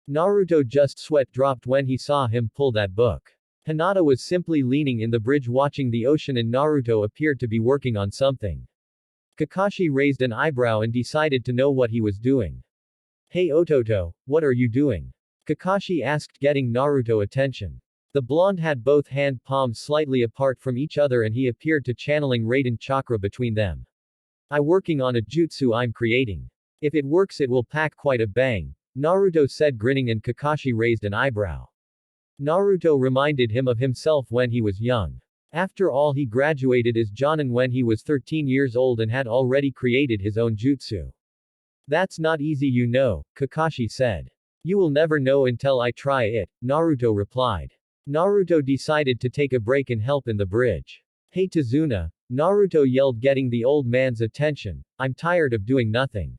Naruto just sweat dropped when he saw him pull that book. Hinata was simply leaning in the bridge watching the ocean and Naruto appeared to be working on something. Kakashi raised an eyebrow and decided to know what he was doing. Hey Ototo, what are you doing? Kakashi asked getting Naruto attention. The blonde had both hand palms slightly apart from each other and he appeared to channeling Raiden chakra between them. I working on a jutsu I'm creating. If it works it will pack quite a bang, Naruto said grinning and Kakashi raised an eyebrow. Naruto reminded him of himself when he was young. After all he graduated as Jonin when he was 13 years old and had already created his own jutsu. That's not easy you know, Kakashi said. You will never know until I try it, Naruto replied. Naruto decided to take a break and help in the bridge. Hey Tazuna, Naruto yelled getting the old man's attention, I'm tired of doing nothing.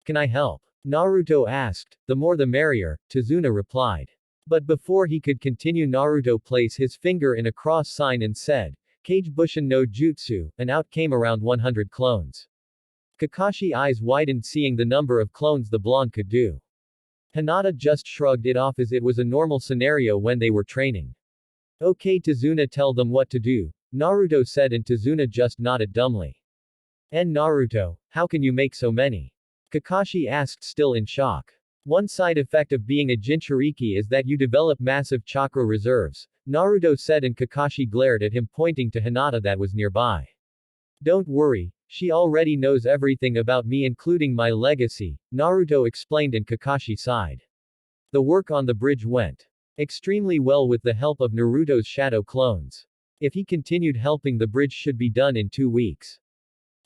Can I help? Naruto asked, the more the merrier, Tazuna replied. But before he could continue Naruto placed his finger in a cross sign and said, Kage Bushin no Jutsu, and out came around 100 clones. Kakashi eyes widened seeing the number of clones the blonde could do. Hinata just shrugged it off as it was a normal scenario when they were training. Okay Tazuna, tell them what to do, Naruto said and Tazuna just nodded dumbly. Naruto, how can you make so many? Kakashi asked still in shock. One side effect of being a Jinchuriki is that you develop massive chakra reserves, Naruto said and Kakashi glared at him pointing to Hinata that was nearby. Don't worry, she already knows everything about me including my legacy, Naruto explained and Kakashi sighed. The work on the bridge went extremely well with the help of Naruto's shadow clones. If he continued helping the bridge should be done in 2 weeks.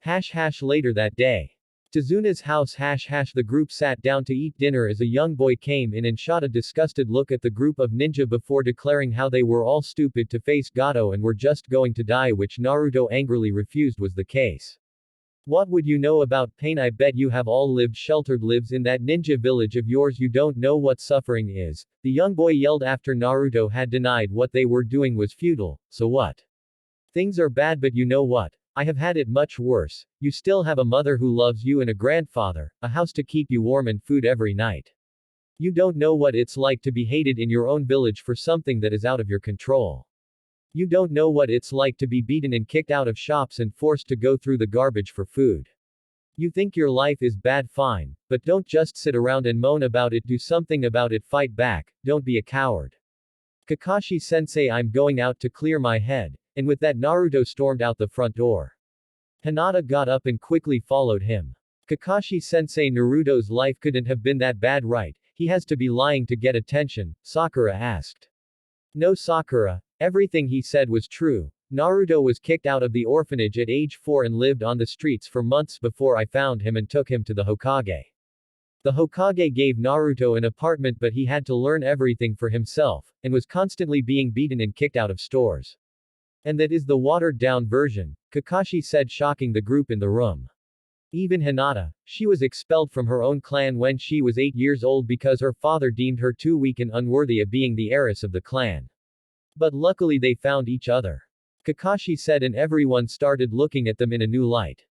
Later that day. Tazuna's house the group sat down to eat dinner as a young boy came in and shot a disgusted look at the group of ninja before declaring how they were all stupid to face Gato and were just going to die, which Naruto angrily refused was the case. What would you know about pain? I bet you have all lived sheltered lives in that ninja village of yours, you don't know what suffering is, the young boy yelled after Naruto had denied what they were doing was futile, so what? Things are bad but you know what? I have had it much worse, you still have a mother who loves you and a grandfather, a house to keep you warm and food every night. You don't know what it's like to be hated in your own village for something that is out of your control. You don't know what it's like to be beaten and kicked out of shops and forced to go through the garbage for food. You think your life is bad, fine, but don't just sit around and moan about it, do something about it, fight back, don't be a coward. Kakashi sensei, I'm going out to clear my head, and with that Naruto stormed out the front door. Hinata got up and quickly followed him. Kakashi sensei, Naruto's life couldn't have been that bad, right? He has to be lying to get attention, Sakura asked. No Sakura, everything he said was true. Naruto was kicked out of the orphanage at age 4 and lived on the streets for months before I found him and took him to the Hokage. The Hokage gave Naruto an apartment but he had to learn everything for himself, and was constantly being beaten and kicked out of stores. And that is the watered-down version, Kakashi said, shocking the group in the room. Even Hinata, she was expelled from her own clan when she was 8 years old because her father deemed her too weak and unworthy of being the heiress of the clan. But luckily they found each other. Kakashi said, and everyone started looking at them in a new light.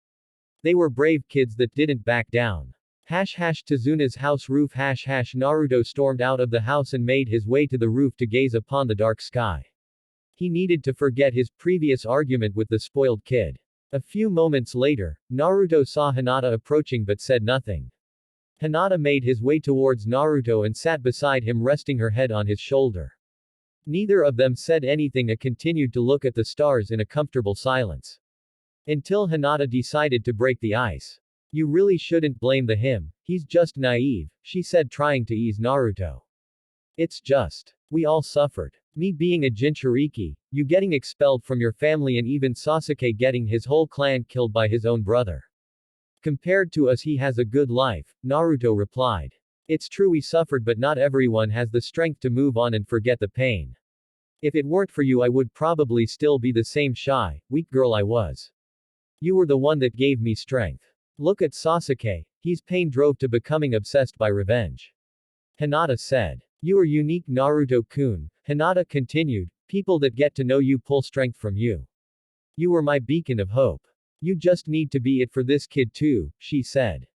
They were brave kids that didn't back down. Tazuna's house roof. Naruto stormed out of the house and made his way to the roof to gaze upon the dark sky. He needed to forget his previous argument with the spoiled kid. A few moments later, Naruto saw Hinata approaching but said nothing. Hinata made his way towards Naruto and sat beside him, resting her head on his shoulder. Neither of them said anything and continued to look at the stars in a comfortable silence. Until Hinata decided to break the ice. You really shouldn't blame him, he's just naive, she said, trying to ease Naruto. It's just. We all suffered. Me being a Jinchuriki, you getting expelled from your family, and even Sasuke getting his whole clan killed by his own brother. Compared to us, he has a good life, Naruto replied. It's true we suffered, but not everyone has the strength to move on and forget the pain. If it weren't for you, I would probably still be the same shy, weak girl I was. You were the one that gave me strength. Look at Sasuke, his pain drove to becoming obsessed by revenge. Hinata said. You are unique, Naruto-kun, Hinata continued, people that get to know you pull strength from you. You were my beacon of hope. You just need to be it for this kid too, she said.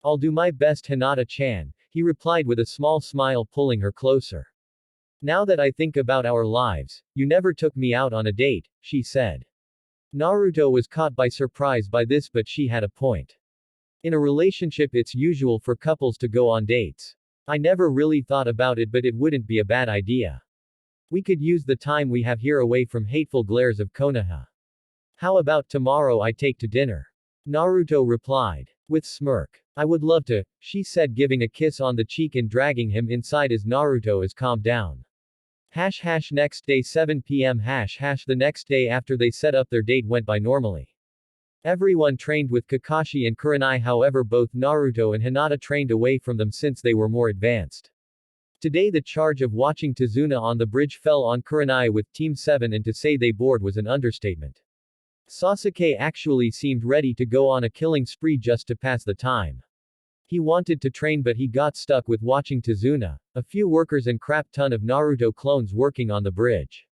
I'll do my best, Hinata-chan, he replied with a small smile, pulling her closer. Now that I think about our lives, you never took me out on a date, she said. Naruto was caught by surprise by this, but she had a point. In a relationship, it's usual for couples to go on dates. I never really thought about it, but it wouldn't be a bad idea. We could use the time we have here away from hateful glares of Konoha. How about tomorrow I take to dinner? Naruto replied. With smirk. I would love to, she said, giving a kiss on the cheek and dragging him inside as Naruto is calmed down. Next day 7 p.m. The next day after they set up their date went by normally. Everyone trained with Kakashi and Kurenai, however both Naruto and Hinata trained away from them since they were more advanced. Today the charge of watching Tazuna on the bridge fell on Kurenai with Team 7, and to say they bored was an understatement. Sasuke actually seemed ready to go on a killing spree just to pass the time. He wanted to train but he got stuck with watching Tazuna, a few workers and crap ton of Naruto clones working on the bridge.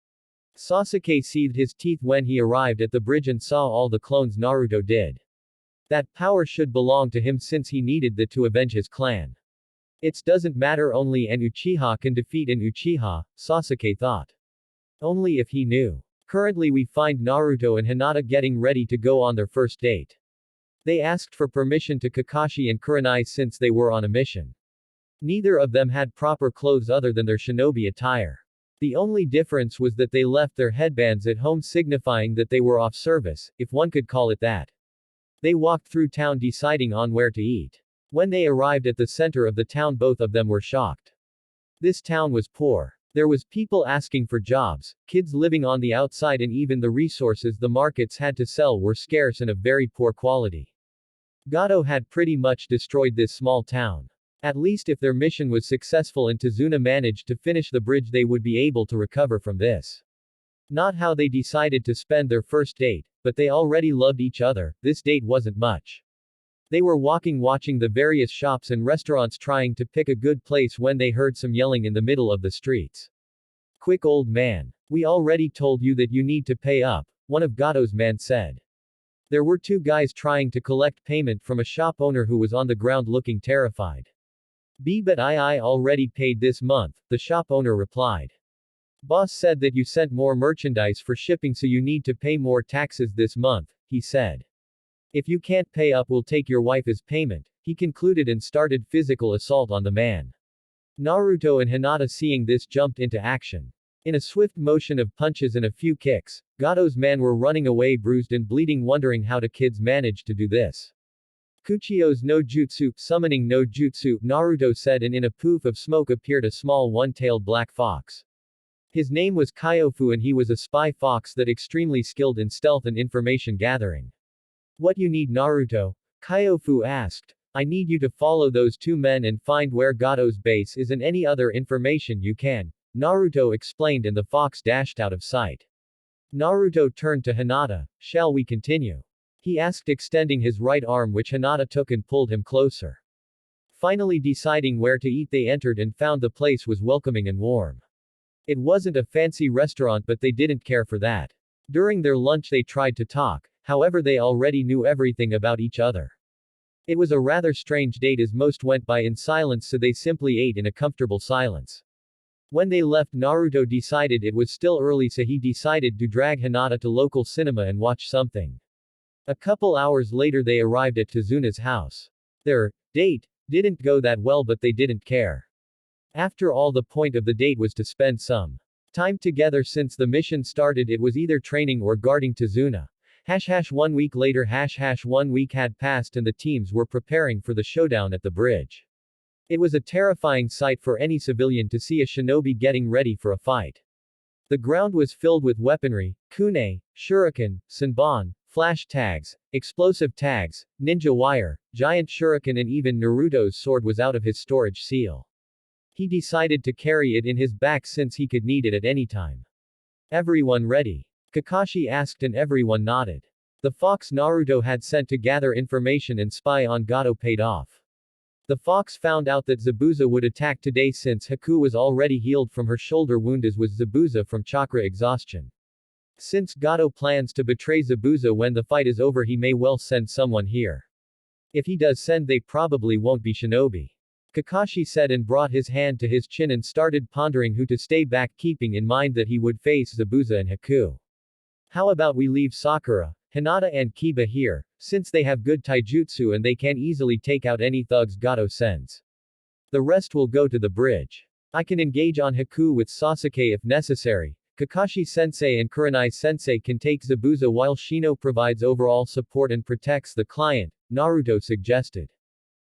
Sasuke seethed his teeth when he arrived at the bridge and saw all the clones Naruto did. That power should belong to him since he needed that to avenge his clan. It doesn't matter, only an Uchiha can defeat an Uchiha, Sasuke thought. Only if he knew. Currently we find Naruto and Hinata getting ready to go on their first date. They asked for permission to Kakashi and Kurenai since they were on a mission. Neither of them had proper clothes other than their shinobi attire. The only difference was that they left their headbands at home, signifying that they were off service, if one could call it that. They walked through town deciding on where to eat. When they arrived at the center of the town, both of them were shocked. This town was poor. There was people asking for jobs, kids living on the outside, and even the resources the markets had to sell were scarce and of very poor quality. Gato had pretty much destroyed this small town. At least if their mission was successful and Tazuna managed to finish the bridge, they would be able to recover from this. Not how they decided to spend their first date, but they already loved each other. This date wasn't much. They were watching the various shops and restaurants, trying to pick a good place when they heard some yelling in the middle of the streets. Quick, old man. We already told you that you need to pay up, one of Gato's men said. There were two guys trying to collect payment from a shop owner who was on the ground looking terrified. But I already paid this month, the shop owner replied. Boss said that you sent more merchandise for shipping, so you need to pay more taxes this month, he said. If you can't pay up, we'll take your wife as payment, he concluded, and started physical assault on the man. Naruto and Hinata, seeing this, jumped into action. In a swift motion of punches and a few kicks, Gato's men were running away bruised and bleeding, wondering how the kids managed to do this. Kuchio's no jutsu, summoning no jutsu, Naruto said, and in a poof of smoke appeared a small one-tailed black fox. His name was Kyofu, and he was a spy fox that extremely skilled in stealth and information gathering. What you need, Naruto? Kyofu asked. I need you to follow those two men and find where Gato's base is and any other information you can, Naruto explained, and the fox dashed out of sight. Naruto turned to Hinata. Shall we continue? He asked, extending his right arm, which Hinata took and pulled him closer. Finally deciding where to eat, they entered and found the place was welcoming and warm. It wasn't a fancy restaurant, but they didn't care for that. During their lunch they tried to talk, however they already knew everything about each other. It was a rather strange date as most went by in silence, so they simply ate in a comfortable silence. When they left, Naruto decided it was still early, so he decided to drag Hinata to local cinema and watch something. A couple hours later they arrived at Tazuna's house. Their date didn't go that well, but they didn't care. After all, the point of the date was to spend some time together. Since the mission started, it was either training or guarding Tazuna. 1 week later, 1 week had passed and the teams were preparing for the showdown at the bridge. It was a terrifying sight for any civilian to see a shinobi getting ready for a fight. The ground was filled with weaponry, kunai, shuriken, senbon, flash tags, explosive tags, ninja wire, giant shuriken, and even Naruto's sword was out of his storage seal. He decided to carry it in his back since he could need it at any time. Everyone ready? Kakashi asked and everyone nodded. The fox Naruto had sent to gather information and spy on Gato paid off. The fox found out that Zabuza would attack today since Haku was already healed from her shoulder wound, as was Zabuza from chakra exhaustion. Since Gato plans to betray Zabuza when the fight is over, he may well send someone here. If he does send, they probably won't be shinobi. Kakashi said and brought his hand to his chin and started pondering who to stay back, keeping in mind that he would face Zabuza and Haku. How about we leave Sakura, Hinata and Kiba here, since they have good taijutsu and they can easily take out any thugs Gato sends. The rest will go to the bridge. I can engage on Haku with Sasuke if necessary. Kakashi-sensei and Kurenai-sensei can take Zabuza while Shino provides overall support and protects the client, Naruto suggested.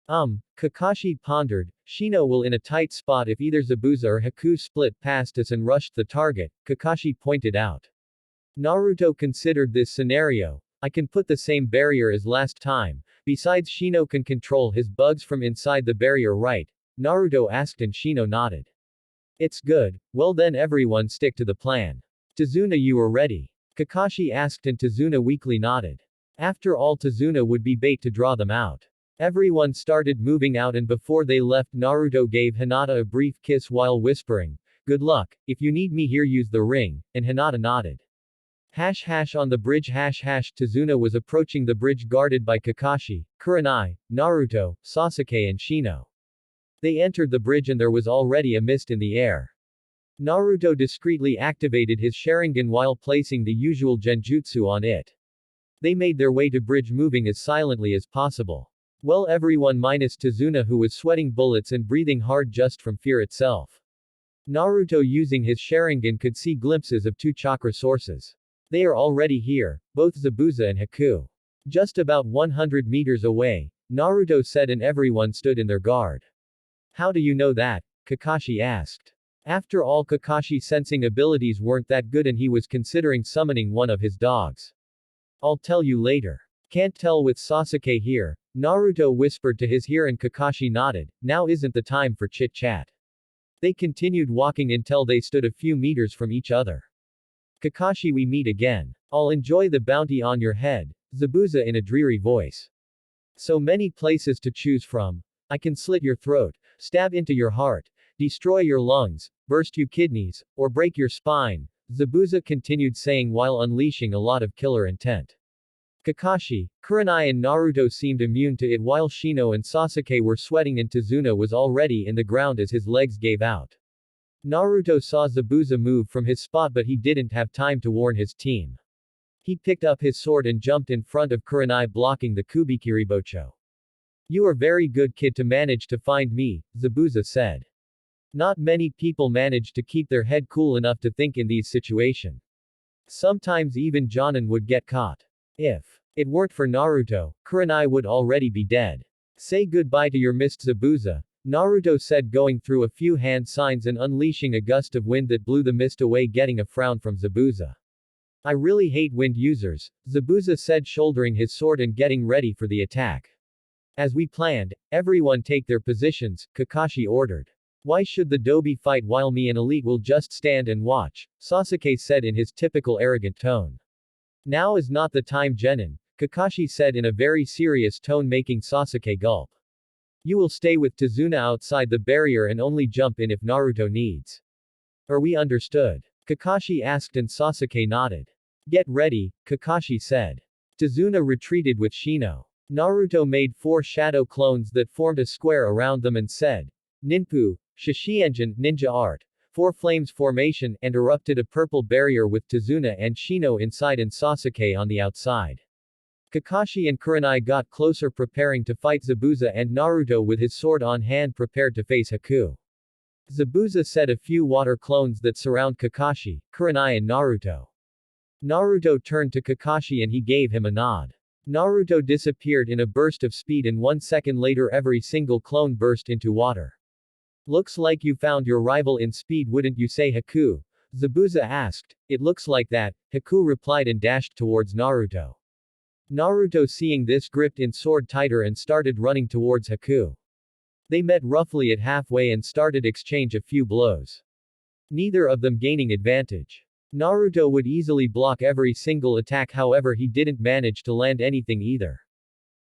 Kakashi pondered. Shino will in a tight spot if either Zabuza or Haku split past us and rushed the target, Kakashi pointed out. Naruto considered this scenario. I can put the same barrier as last time, besides Shino can control his bugs from inside the barrier, right? Naruto asked and Shino nodded. It's good, well then everyone stick to the plan. Tazuna, you are ready? Kakashi asked and Tazuna weakly nodded. After all, Tazuna would be bait to draw them out. Everyone started moving out and before they left, Naruto gave Hinata a brief kiss while whispering, "Good luck, if you need me here use the ring," and Hinata nodded. On the bridge. Tazuna was approaching the bridge guarded by Kakashi, Kurenai, Naruto, Sasuke and Shino. They entered the bridge and there was already a mist in the air. Naruto discreetly activated his Sharingan while placing the usual genjutsu on it. They made their way to bridge, moving as silently as possible. Well, everyone minus Tazuna, who was sweating bullets and breathing hard just from fear itself. Naruto using his Sharingan could see glimpses of two chakra sources. They are already here, both Zabuza and Haku. Just about 100 meters away, Naruto said and everyone stood in their guard. How do you know that? Kakashi asked. After all, Kakashi's sensing abilities weren't that good and he was considering summoning one of his dogs. I'll tell you later. Can't tell with Sasuke here, Naruto whispered to his ear and Kakashi nodded. Now isn't the time for chit-chat. They continued walking until they stood a few meters from each other. Kakashi, we meet again. I'll enjoy the bounty on your head, Zabuza in a dreary voice. So many places to choose from. I can slit your throat, stab into your heart, destroy your lungs, burst your kidneys, or break your spine, Zabuza continued saying while unleashing a lot of killer intent. Kakashi, Kurenai and Naruto seemed immune to it while Shino and Sasuke were sweating and Tazuna was already in the ground as his legs gave out. Naruto saw Zabuza move from his spot but he didn't have time to warn his team. He picked up his sword and jumped in front of Kurenai, blocking the Kubikiribocho. You are very good kid to manage to find me, Zabuza said. Not many people manage to keep their head cool enough to think in these situations. Sometimes even Jonin would get caught. If it weren't for Naruto, Kurenai would already be dead. Say goodbye to your mist, Zabuza, Naruto said, going through a few hand signs and unleashing a gust of wind that blew the mist away, getting a frown from Zabuza. I really hate wind users, Zabuza said, shouldering his sword and getting ready for the attack. As we planned, everyone take their positions, Kakashi ordered. Why should the Dobi fight while me and Elite will just stand and watch? Sasuke said in his typical arrogant tone. Now is not the time, Genin, Kakashi said in a very serious tone, making Sasuke gulp. You will stay with Tazuna outside the barrier and only jump in if Naruto needs. Are we understood? Kakashi asked and Sasuke nodded. Get ready, Kakashi said. Tazuna retreated with Shino. Naruto made 4 shadow clones that formed a square around them and said, Ninpu, Shishienjin, ninja art, 4 flames formation, and erupted a purple barrier with Tazuna and Shino inside and Sasuke on the outside. Kakashi and Kurenai got closer preparing to fight Zabuza, and Naruto with his sword on hand prepared to face Haku. Zabuza said a few water clones that surround Kakashi, Kurenai and Naruto. Naruto turned to Kakashi and he gave him a nod. Naruto disappeared in a burst of speed and 1 second later every single clone burst into water. Looks like you found your rival in speed, wouldn't you say, Haku? Zabuza asked. It looks like that, Haku replied and dashed towards Naruto. Naruto, seeing this, gripped in sword tighter and started running towards Haku. They met roughly at halfway and started exchange a few blows. Neither of them gaining advantage. Naruto would easily block every single attack, however he didn't manage to land anything either.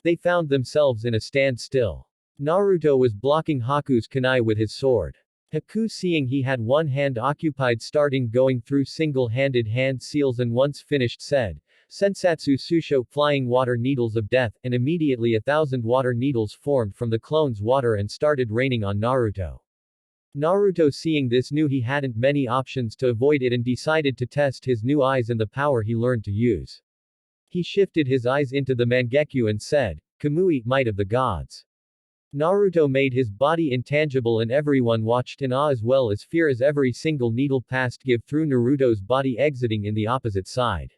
They found themselves in a standstill. Naruto was blocking Haku's kunai with his sword. Haku, seeing he had one hand occupied, starting going through single-handed hand seals and once finished said, Sensatsu Susho, flying water needles of death, and immediately 1,000 water needles formed from the clone's water and started raining on Naruto. Naruto, seeing this, knew he hadn't many options to avoid it and decided to test his new eyes and the power he learned to use. He shifted his eyes into the Mangekyo and said, Kamui, might of the gods. Naruto made his body intangible and everyone watched in awe as well as fear as every single needle passed give through Naruto's body, exiting in the opposite side.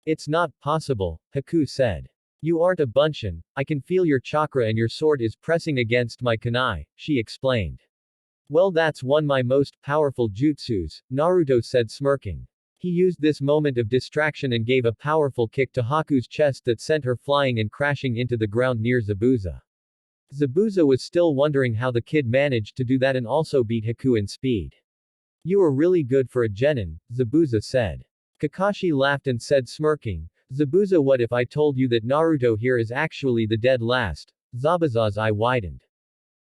It's not possible, Haku said. You aren't a bunshin, I can feel your chakra and your sword is pressing against my kunai, she explained. Well, that's one my most powerful jutsus, Naruto said, smirking. He used this moment of distraction and gave a powerful kick to Haku's chest that sent her flying and crashing into the ground near Zabuza. Zabuza was still wondering how the kid managed to do that and also beat Haku in speed. You are really good for a genin, Zabuza said. Kakashi laughed and said, smirking, Zabuza, what if I told you that Naruto here is actually the dead last? Zabuza's eye widened.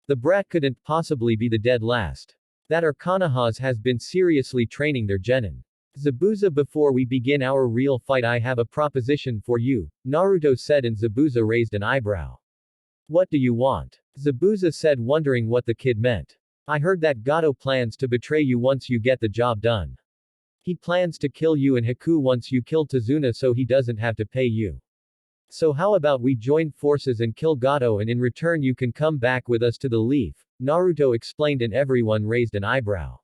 The brat couldn't possibly be the dead last. That our Konohas has been seriously training their genin. Zabuza, before we begin our real fight, I have a proposition for you, Naruto said, and Zabuza raised an eyebrow. What do you want? Zabuza said, wondering what the kid meant. I heard that Gato plans to betray you once you get the job done. He plans to kill you and Haku once you kill Tazuna so he doesn't have to pay you. So how about we join forces and kill Gato, and in return you can come back with us to the Leaf, Naruto explained, and everyone raised an eyebrow.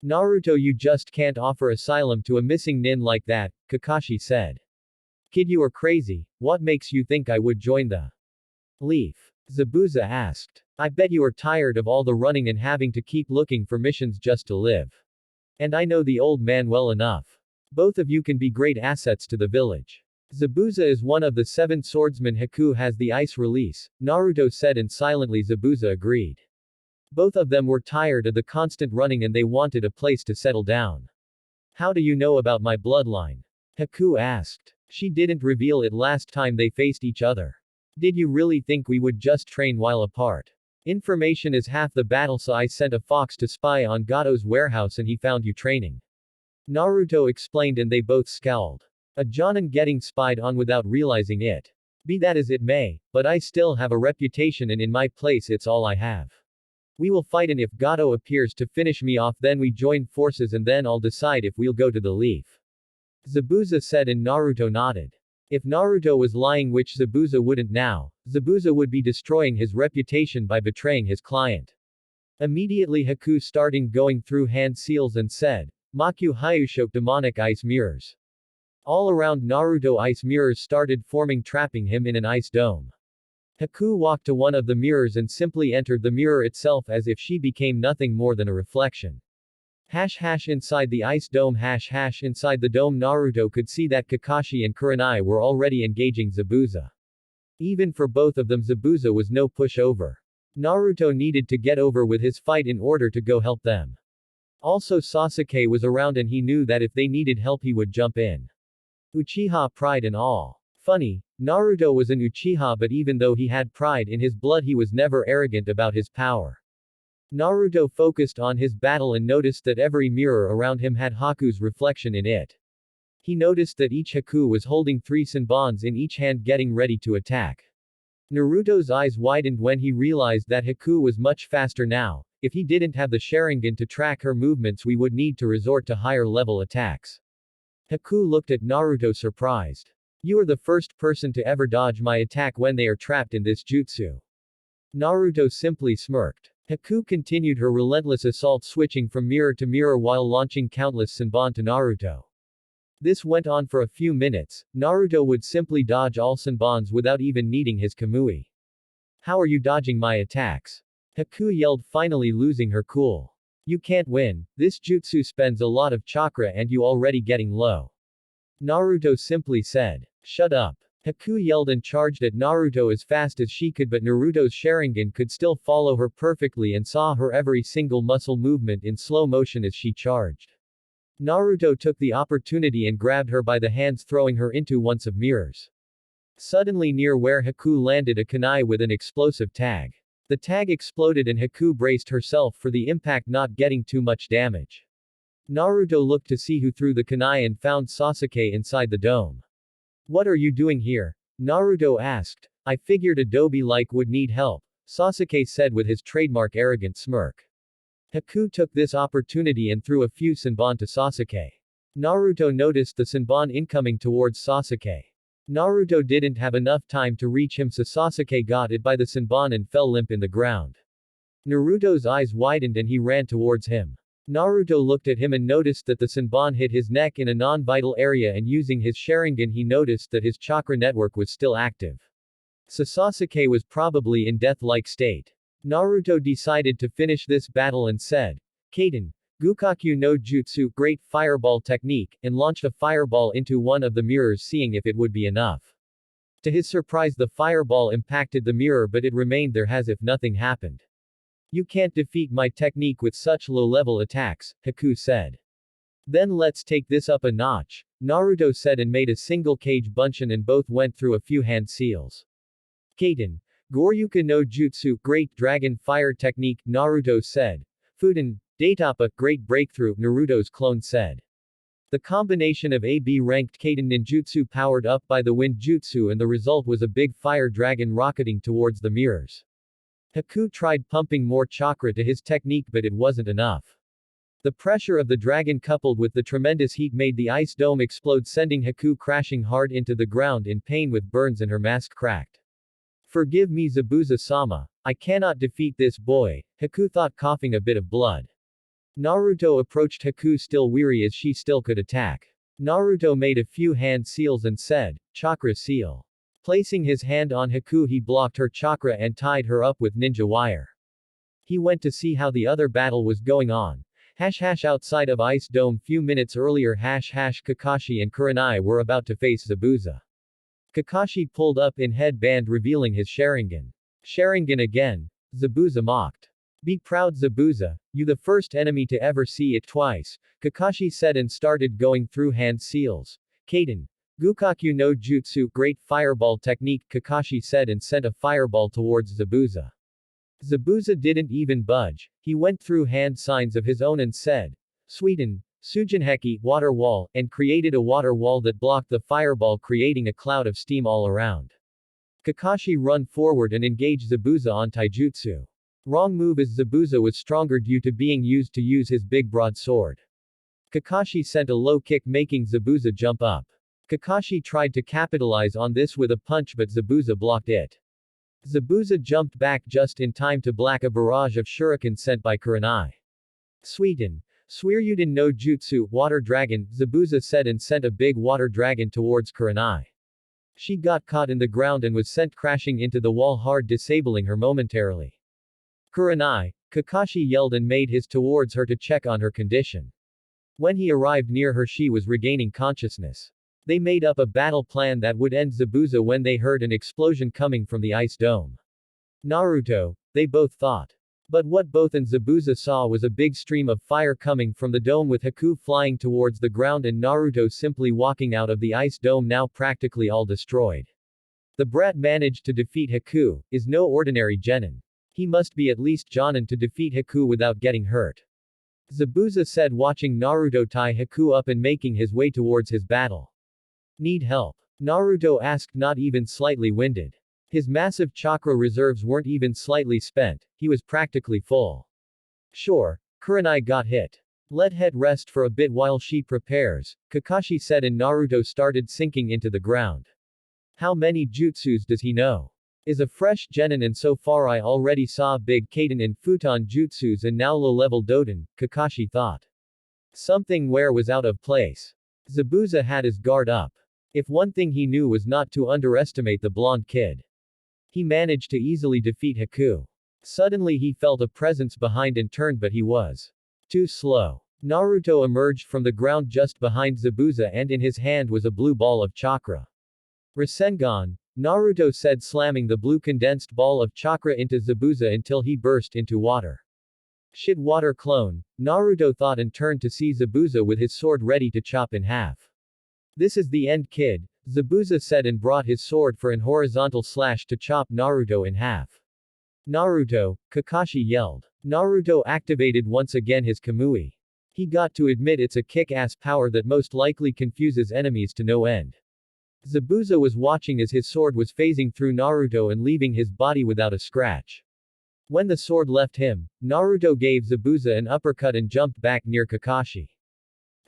Naruto, you just can't offer asylum to a missing nin like that, Kakashi said. Kid, you are crazy, what makes you think I would join the Leaf? Zabuza asked. I bet you are tired of all the running and having to keep looking for missions just to live. And I know the old man well enough. Both of you can be great assets to the village. Zabuza is one of the 7 swordsmen. Haku has the ice release, Naruto said, and silently Zabuza agreed. Both of them were tired of the constant running and they wanted a place to settle down. How do you know about my bloodline? Haku asked. She didn't reveal it last time they faced each other. Did you really think we would just train while apart? Information is half the battle, so I sent a fox to spy on Gato's warehouse and he found you training. Naruto explained, and they both scowled. A jonin getting spied on without realizing it. Be that as it may, but I still have a reputation and in my place it's all I have. We will fight, and if Gato appears to finish me off then we join forces and then I'll decide if we'll go to the Leaf. Zabuza said, and Naruto nodded. If Naruto was lying, which Zabuza wouldn't now, Zabuza would be destroying his reputation by betraying his client. Immediately Haku started going through hand seals and said, Makyu Hyushok, demonic ice mirrors. All around Naruto ice mirrors started forming, trapping him in an ice dome. Haku walked to one of the mirrors and simply entered the mirror itself as if she became nothing more than a reflection. Inside the ice dome. Inside the dome, Naruto could see that Kakashi and Kurenai were already engaging Zabuza. Even for both of them Zabuza was no pushover. Naruto needed to get over with his fight in order to go help them. Also Sasuke was around and he knew that if they needed help he would jump in. Uchiha pride and all. Funny, Naruto was an Uchiha but even though he had pride in his blood he was never arrogant about his power. Naruto focused on his battle and noticed that every mirror around him had Haku's reflection in it. He noticed that each Haku was holding 3 Senbons in each hand getting ready to attack. Naruto's eyes widened when he realized that Haku was much faster now. If he didn't have the Sharingan to track her movements we would need to resort to higher level attacks. Haku looked at Naruto surprised. You are the first person to ever dodge my attack when they are trapped in this jutsu. Naruto simply smirked. Haku continued her relentless assault switching from mirror to mirror while launching countless Senbon to Naruto. This went on for a few minutes. Naruto would simply dodge all Senbons without even needing his Kamui. How are you dodging my attacks? Haku yelled, finally losing her cool. You can't win. This jutsu spends a lot of chakra and you already getting low. Naruto simply said. Shut up. Haku yelled and charged at Naruto as fast as she could but Naruto's Sharingan could still follow her perfectly and saw her every single muscle movement in slow motion as she charged. Naruto took the opportunity and grabbed her by the hands throwing her into one of mirrors. Suddenly near where Haku landed a kunai with an explosive tag. The tag exploded and Haku braced herself for the impact not getting too much damage. Naruto looked to see who threw the kunai and found Sasuke inside the dome. What are you doing here? Naruto asked. I figured a dobe-like would need help, Sasuke said with his trademark arrogant smirk. Haku took this opportunity and threw a few Senbon to Sasuke. Naruto noticed the Senbon incoming towards Sasuke. Naruto didn't have enough time to reach him so Sasuke got it by the Senbon and fell limp in the ground. Naruto's eyes widened and he ran towards him. Naruto looked at him and noticed that the Senbon hit his neck in a non-vital area and using his Sharingan he noticed that his chakra network was still active. So Sasuke was probably in death-like state. Naruto decided to finish this battle and said, Kaden, Gukakyu no Jutsu, great fireball technique, and launched a fireball into one of the mirrors seeing if it would be enough. To his surprise the fireball impacted the mirror but it remained there as if nothing happened. You can't defeat my technique with such low-level attacks, Haku said. Then let's take this up a notch, Naruto said and made a single kage bunshin and both went through a few hand seals. Kaden, Goryuka no Jutsu, great dragon fire technique, Naruto said. Fuden, Daitapa, great breakthrough, Naruto's clone said. The combination of AB ranked Kaden ninjutsu powered up by the wind jutsu and the result was a big fire dragon rocketing towards the mirrors. Haku tried pumping more chakra to his technique but it wasn't enough. The pressure of the dragon coupled with the tremendous heat made the ice dome explode sending Haku crashing hard into the ground in pain with burns and her mask cracked. Forgive me Zabuza-sama, I cannot defeat this boy, Haku thought coughing a bit of blood. Naruto approached Haku still weary as she still could attack. Naruto made a few hand seals and said, Chakra seal. Placing his hand on Haku he blocked her chakra and tied her up with ninja wire. He went to see how the other battle was going on. Outside of Ice Dome few minutes earlier Kakashi and Kurenai were about to face Zabuza. Kakashi pulled up in headband revealing his Sharingan. Sharingan again. Zabuza mocked. Be proud Zabuza, you the first enemy to ever see it twice, Kakashi said and started going through hand seals. Kaden. Gukakyu no Jutsu, great fireball technique, Kakashi said and sent a fireball towards Zabuza. Zabuza didn't even budge, he went through hand signs of his own and said, Sweden, Sujinheki, water wall, and created a water wall that blocked the fireball creating a cloud of steam all around. Kakashi run forward and engage Zabuza on taijutsu. Wrong move as Zabuza was stronger due to being used to use his big broadsword. Kakashi sent a low kick making Zabuza jump up. Kakashi tried to capitalize on this with a punch but Zabuza blocked it. Zabuza jumped back just in time to block a barrage of shuriken sent by Kurenai. Sweden. Suiryuden no Jutsu, water dragon, Zabuza said and sent a big water dragon towards Kurenai. She got caught in the ground and was sent crashing into the wall hard disabling her momentarily. Kurenai, Kakashi yelled and made his towards her to check on her condition. When he arrived near her she was regaining consciousness. They made up a battle plan that would end Zabuza when they heard an explosion coming from the ice dome. Naruto, they both thought. But what both and Zabuza saw was a big stream of fire coming from the dome with Haku flying towards the ground and Naruto simply walking out of the ice dome now practically all destroyed. The brat managed to defeat Haku, is no ordinary genin. He must be at least Jonin to defeat Haku without getting hurt. Zabuza said watching Naruto tie Haku up and making his way towards his battle. Need help? Naruto asked, not even slightly winded. His massive chakra reserves weren't even slightly spent, he was practically full. Sure, Kurenai got hit. Let head rest for a bit while she prepares, Kakashi said, and Naruto started sinking into the ground. How many jutsus does he know? Is a fresh genin, and so far I already saw big Kaden and futon jutsus and now low-level Doden, Kakashi thought. Something where was out of place. Zabuza had his guard up. If one thing he knew was not to underestimate the blonde kid. He managed to easily defeat Haku. Suddenly he felt a presence behind and turned, but he was too slow. Naruto emerged from the ground just behind Zabuza and in his hand was a blue ball of chakra. Rasengan, Naruto said, slamming the blue condensed ball of chakra into Zabuza until he burst into water. Shit, water clone, Naruto thought and turned to see Zabuza with his sword ready to chop in half. This is the end, kid, Zabuza said and brought his sword for an horizontal slash to chop Naruto in half. Naruto, Kakashi yelled. Naruto activated once again his Kamui. He got to admit it's a kick-ass power that most likely confuses enemies to no end. Zabuza was watching as his sword was phasing through Naruto and leaving his body without a scratch. When the sword left him, Naruto gave Zabuza an uppercut and jumped back near Kakashi.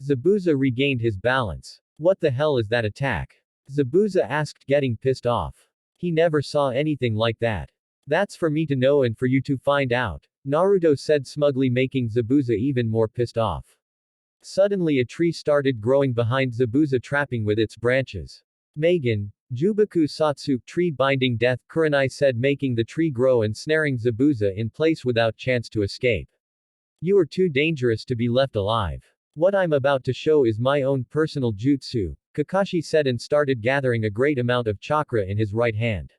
Zabuza regained his balance. What the hell is that attack? Zabuza asked, getting pissed off. He never saw anything like that. That's for me to know and for you to find out, Naruto said smugly, making Zabuza even more pissed off. Suddenly a tree started growing behind Zabuza, trapping with its branches. Megan, Jubaku Satsu, tree binding death, Kurenai said, making the tree grow and snaring Zabuza in place without chance to escape. You are too dangerous to be left alive. What I'm about to show is my own personal jutsu, Kakashi said and started gathering a great amount of chakra in his right hand.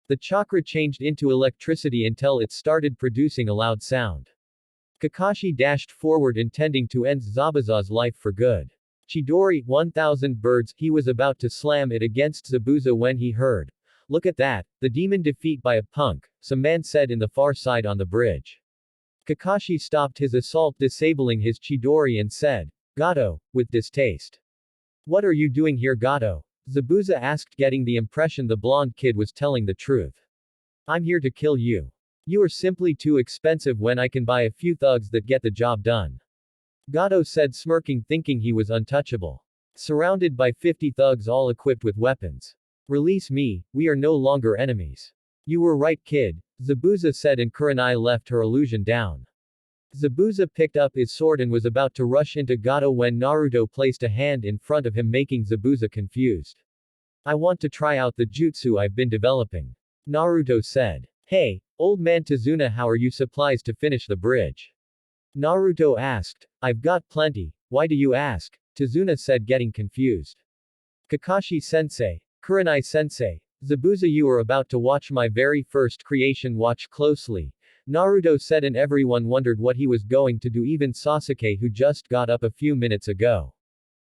The chakra changed into electricity until it started producing a loud sound. Kakashi dashed forward intending to end Zabuza's life for good. Chidori, 1000 birds, he was about to slam it against Zabuza when he heard, "Look at that, the demon defeat by a punk," some man said in the far side on the bridge. Kakashi stopped his assault, disabling his Chidori, and said, "Gato," with distaste. "What are you doing here, Gato?" Zabuza asked, getting the impression the blonde kid was telling the truth. "I'm here to kill you. You are simply too expensive when I can buy a few thugs that get the job done." Gato said, smirking, thinking he was untouchable. Surrounded by 50 thugs all equipped with weapons. "Release me, we are no longer enemies." "You were right, kid," Zabuza said, and Kurenai left her illusion down. Zabuza picked up his sword and was about to rush into Gato when Naruto placed a hand in front of him, making Zabuza confused. "I want to try out the jutsu I've been developing," Naruto said. "Hey, old man Tazuna, how are you supplies to finish the bridge?" Naruto asked. "I've got plenty, why do you ask?" Tazuna said, getting confused. "Kakashi-sensei, Kurenai-sensei, Zabuza, you are about to watch my very first creation, watch closely," Naruto said, and everyone wondered what he was going to do, even Sasuke, who just got up a few minutes ago.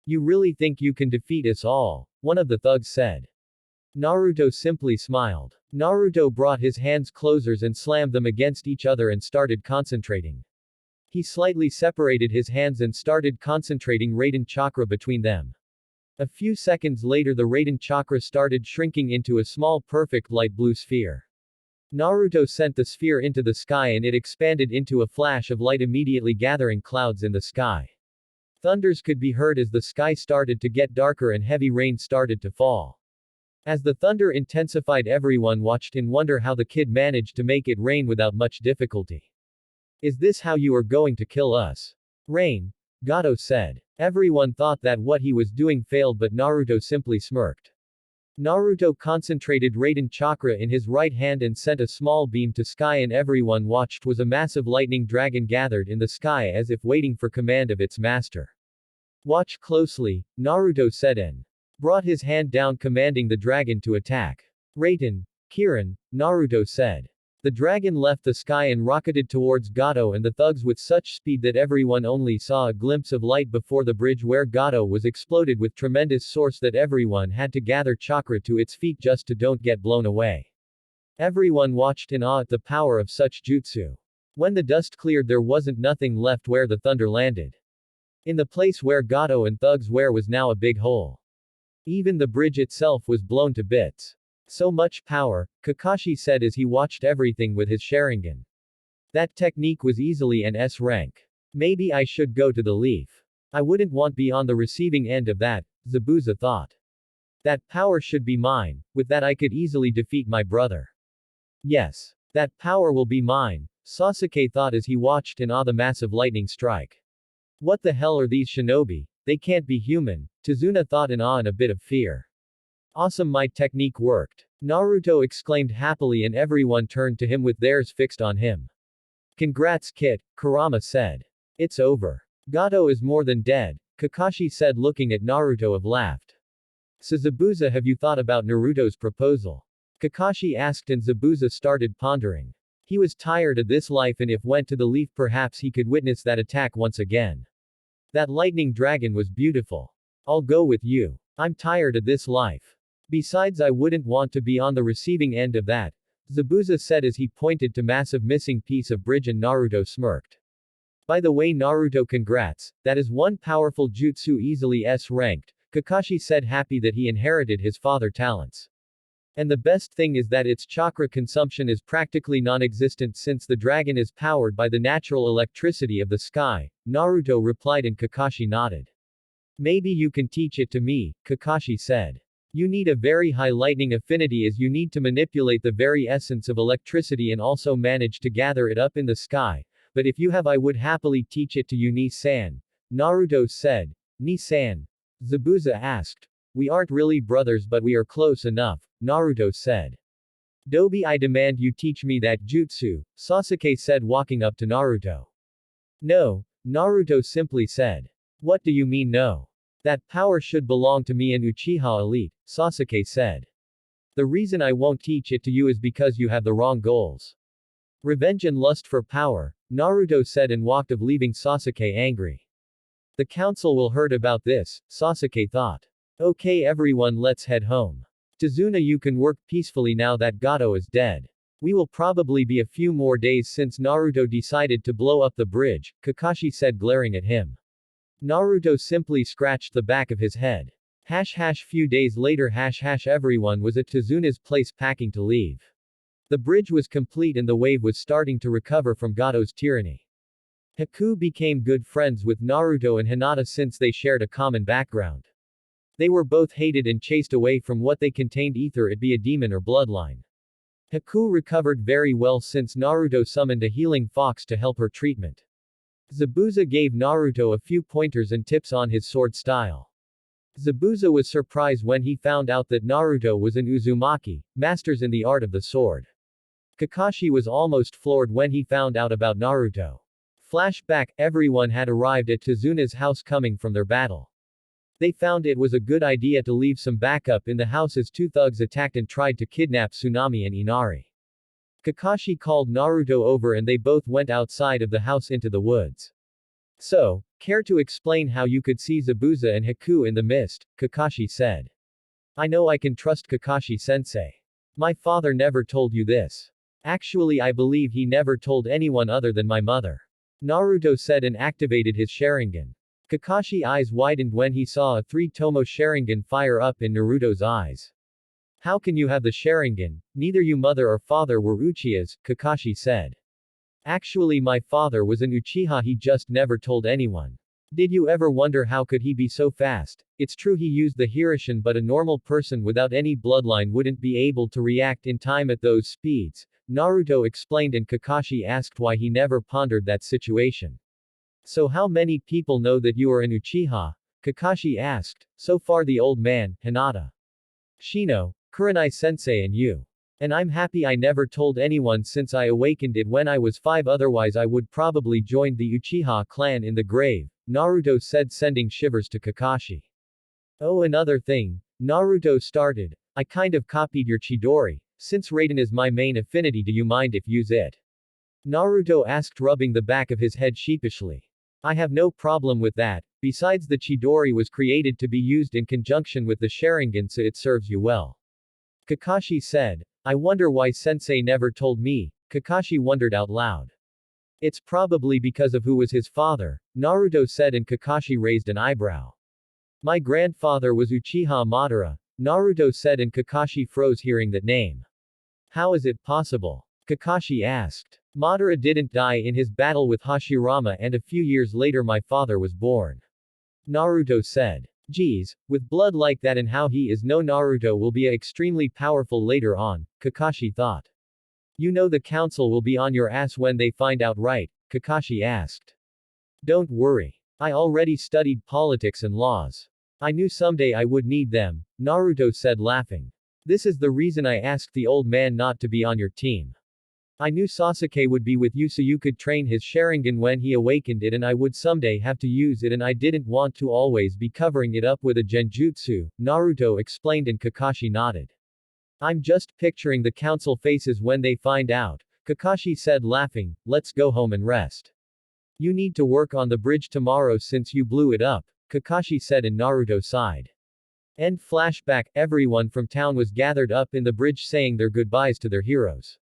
"You really think you can defeat us all?" one of the thugs said. Naruto simply smiled. Naruto brought his hands closer and slammed them against each other and started concentrating. He slightly separated his hands and started concentrating Raiden chakra between them. A few seconds later, the Raiden chakra started shrinking into a small perfect light blue sphere. Naruto sent the sphere into the sky and it expanded into a flash of light, immediately gathering clouds in the sky. Thunders could be heard as the sky started to get darker and heavy rain started to fall. As the thunder intensified, everyone watched in wonder how the kid managed to make it rain without much difficulty. "Is this how you are going to kill us? Rain?" Gato said. Everyone thought that what he was doing failed, but Naruto simply smirked. Naruto concentrated Raiden chakra in his right hand and sent a small beam to sky, and everyone watched was a massive lightning dragon gathered in the sky as if waiting for command of its master. "Watch closely," Naruto said, and brought his hand down commanding the dragon to attack. Raiden, Kirin, Naruto said. The dragon left the sky and rocketed towards Gato and the thugs with such speed that everyone only saw a glimpse of light before the bridge where Gato was exploded with tremendous source that everyone had to gather chakra to its feet just to don't get blown away. Everyone watched in awe at the power of such jutsu. When the dust cleared there wasn't nothing left where the thunder landed. In the place where Gato and thugs were was now a big hole. Even the bridge itself was blown to bits. So much power, Kakashi said as he watched everything with his Sharingan. That technique was easily an S rank. Maybe I should go to the leaf. I wouldn't want be on the receiving end of that, Zabuza thought. That power should be mine, with that I could easily defeat my brother. Yes. That power will be mine, Sasuke thought as he watched in awe the massive lightning strike. What the hell are these shinobi? They can't be human, Tazuna thought in awe and a bit of fear. Awesome, my technique worked. Naruto exclaimed happily and everyone turned to him with theirs fixed on him. Congrats kid, Kurama said. It's over. Gato is more than dead, Kakashi said looking at Naruto and laughed. So Zabuza, have you thought about Naruto's proposal? Kakashi asked and Zabuza started pondering. He was tired of this life and if went to the leaf perhaps he could witness that attack once again. That lightning dragon was beautiful. I'll go with you. I'm tired of this life. Besides I wouldn't want to be on the receiving end of that, Zabuza said as he pointed to massive missing piece of bridge and Naruto smirked. By the way Naruto, congrats, that is one powerful jutsu easily S ranked, Kakashi said happy that he inherited his father talents. And the best thing is that its chakra consumption is practically non-existent since the dragon is powered by the natural electricity of the sky, Naruto replied and Kakashi nodded. Maybe you can teach it to me, Kakashi said. You need a very high lightning affinity as you need to manipulate the very essence of electricity and also manage to gather it up in the sky, but if you have I would happily teach it to you Ni-san. Naruto said. Ni-san? Zabuza asked. We aren't really brothers but we are close enough, Naruto said. Dobi, I demand you teach me that jutsu, Sasuke said walking up to Naruto. No, Naruto simply said. What do you mean no? That power should belong to me and Uchiha Elite, Sasuke said. The reason I won't teach it to you is because you have the wrong goals. Revenge and lust for power, Naruto said and walked off leaving Sasuke angry. The council will heard about this, Sasuke thought. Okay everyone, let's head home. Tazuna, you can work peacefully now that Gato is dead. We will probably be a few more days since Naruto decided to blow up the bridge, Kakashi said glaring at him. Naruto simply scratched the back of his head. Few days later everyone was at Tazuna's place packing to leave. The bridge was complete and the wave was starting to recover from Gato's tyranny. Haku became good friends with Naruto and Hinata since they shared a common background. They were both hated and chased away from what they contained, either it be a demon or bloodline. Haku recovered very well since Naruto summoned a healing fox to help her treatment. Zabuza gave Naruto a few pointers and tips on his sword style. Zabuza was surprised when he found out that Naruto was an Uzumaki, masters in the art of the sword. Kakashi was almost floored when he found out about Naruto. Flashback, everyone had arrived at Tazuna's house coming from their battle. They found it was a good idea to leave some backup in the house as two thugs attacked and tried to kidnap Tsunami and Inari. Kakashi called Naruto over and they both went outside of the house into the woods. So, care to explain how you could see Zabuza and Haku in the mist, Kakashi said. I know I can trust Kakashi-sensei. My father never told you this. Actually I believe he never told anyone other than my mother. Naruto said and activated his Sharingan. Kakashi's eyes widened when he saw a 3-tomo Sharingan fire up in Naruto's eyes. How can you have the Sharingan? Neither your mother or father were Uchihas, Kakashi said. Actually my father was an Uchiha, he just never told anyone. Did you ever wonder how could he be so fast? It's true he used the Hirishin but a normal person without any bloodline wouldn't be able to react in time at those speeds, Naruto explained and Kakashi asked why he never pondered that situation. So how many people know that you are an Uchiha? Kakashi asked. So far the old man, Hinata. Shino, Kurenai-sensei and you. And I'm happy I never told anyone since I awakened it when I was 5, otherwise I would probably join the Uchiha clan in the grave, Naruto said sending shivers to Kakashi. Oh, another thing, Naruto started. I kind of copied your Chidori. Since Raiden is my main affinity, do you mind if use it? Naruto asked, rubbing the back of his head sheepishly. I have no problem with that, besides the Chidori was created to be used in conjunction with the Sharingan, so it serves you well. Kakashi said. I wonder why Sensei never told me, Kakashi wondered out loud. It's probably because of who was his father, Naruto said, and Kakashi raised an eyebrow. My grandfather was Uchiha Madara, Naruto said, and Kakashi froze hearing that name. How is it possible? Kakashi asked. Madara didn't die in his battle with Hashirama, and a few years later my father was born. Naruto said. Geez, with blood like that and how he is, no, Naruto will be extremely powerful later on, Kakashi thought. You know the council will be on your ass when they find out, right? Kakashi asked. Don't worry. I already studied politics and laws. I knew someday I would need them, Naruto said, laughing. This is the reason I asked the old man not to be on your team. I knew Sasuke would be with you so you could train his Sharingan when he awakened it, and I would someday have to use it, and I didn't want to always be covering it up with a genjutsu, Naruto explained, and Kakashi nodded. I'm just picturing the council faces when they find out, Kakashi said, laughing. Let's go home and rest. You need to work on the bridge tomorrow since you blew it up, Kakashi said, and Naruto sighed. End flashback. Everyone from town was gathered up in the bridge saying their goodbyes to their heroes.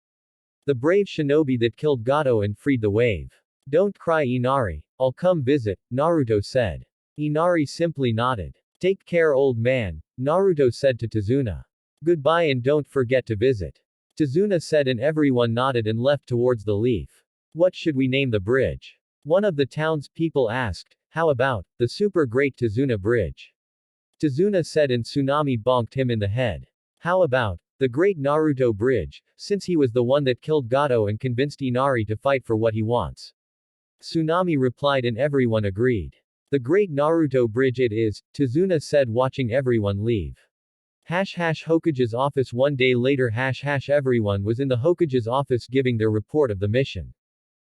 The brave shinobi that killed Gato and freed the wave. Don't cry, Inari. I'll come visit, Naruto said. Inari simply nodded. Take care, old man, Naruto said to Tazuna. Goodbye and don't forget to visit. Tazuna said, and everyone nodded and left towards the leaf. What should we name the bridge? One of the town's people asked. How about the super great Tazuna Bridge? Tazuna said, and Tsunami bonked him in the head. How about the Great Naruto Bridge, since he was the one that killed Gato and convinced Inari to fight for what he wants. Tsunami replied, and everyone agreed. The Great Naruto Bridge it is, Tazuna said, watching everyone leave. Hokage's office. One day later, everyone was in the Hokage's office giving their report of the mission.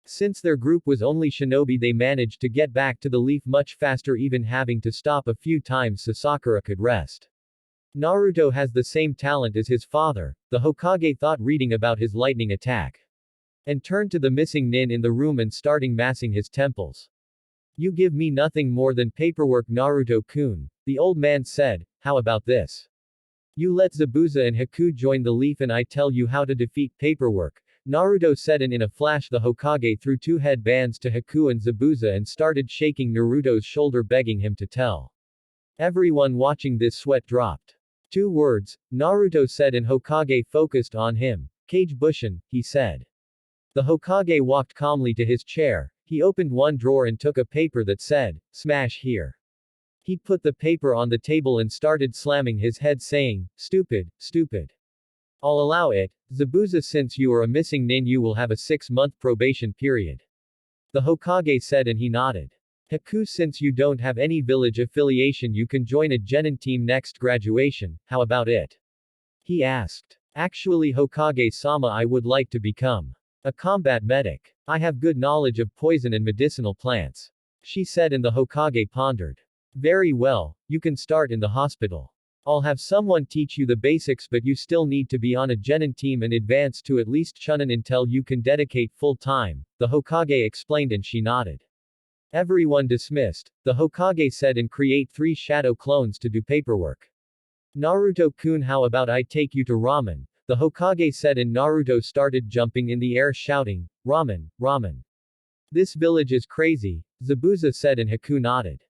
Since their group was only shinobi, they managed to get back to the leaf much faster, even having to stop a few times so Sakura could rest. Naruto has the same talent as his father, the Hokage thought, reading about his lightning attack. And turned to the missing nin in the room and starting massing his temples. You give me nothing more than paperwork, Naruto-kun, the old man said. How about this? You let Zabuza and Haku join the leaf and I tell you how to defeat paperwork, Naruto said, and in a flash the Hokage threw 2 headbands to Haku and Zabuza and started shaking Naruto's shoulder, begging him to tell. Everyone watching this sweat dropped. 2 words, Naruto said, and Hokage focused on him. Kage Bushin, he said. The Hokage walked calmly to his chair. He opened one drawer and took a paper that said, smash here. He put the paper on the table and started slamming his head, saying, stupid, stupid. I'll allow it, Zabuza, since you are a missing nin you will have a 6-month probation period. The Hokage said, and he nodded. Haku, since you don't have any village affiliation you can join a genin team next graduation, how about it? He asked. Actually, Hokage-sama, I would like to become a combat medic. I have good knowledge of poison and medicinal plants, she said, and the Hokage pondered. Very well, you can start in the hospital. I'll have someone teach you the basics, but you still need to be on a genin team and advance to at least chunin until you can dedicate full time, the Hokage explained, and she nodded. Everyone dismissed, the Hokage said, and create 3 shadow clones to do paperwork. Naruto-kun, how about I take you to ramen, the Hokage said, and Naruto started jumping in the air shouting, ramen, ramen. This village is crazy, Zabuza said, and Haku nodded.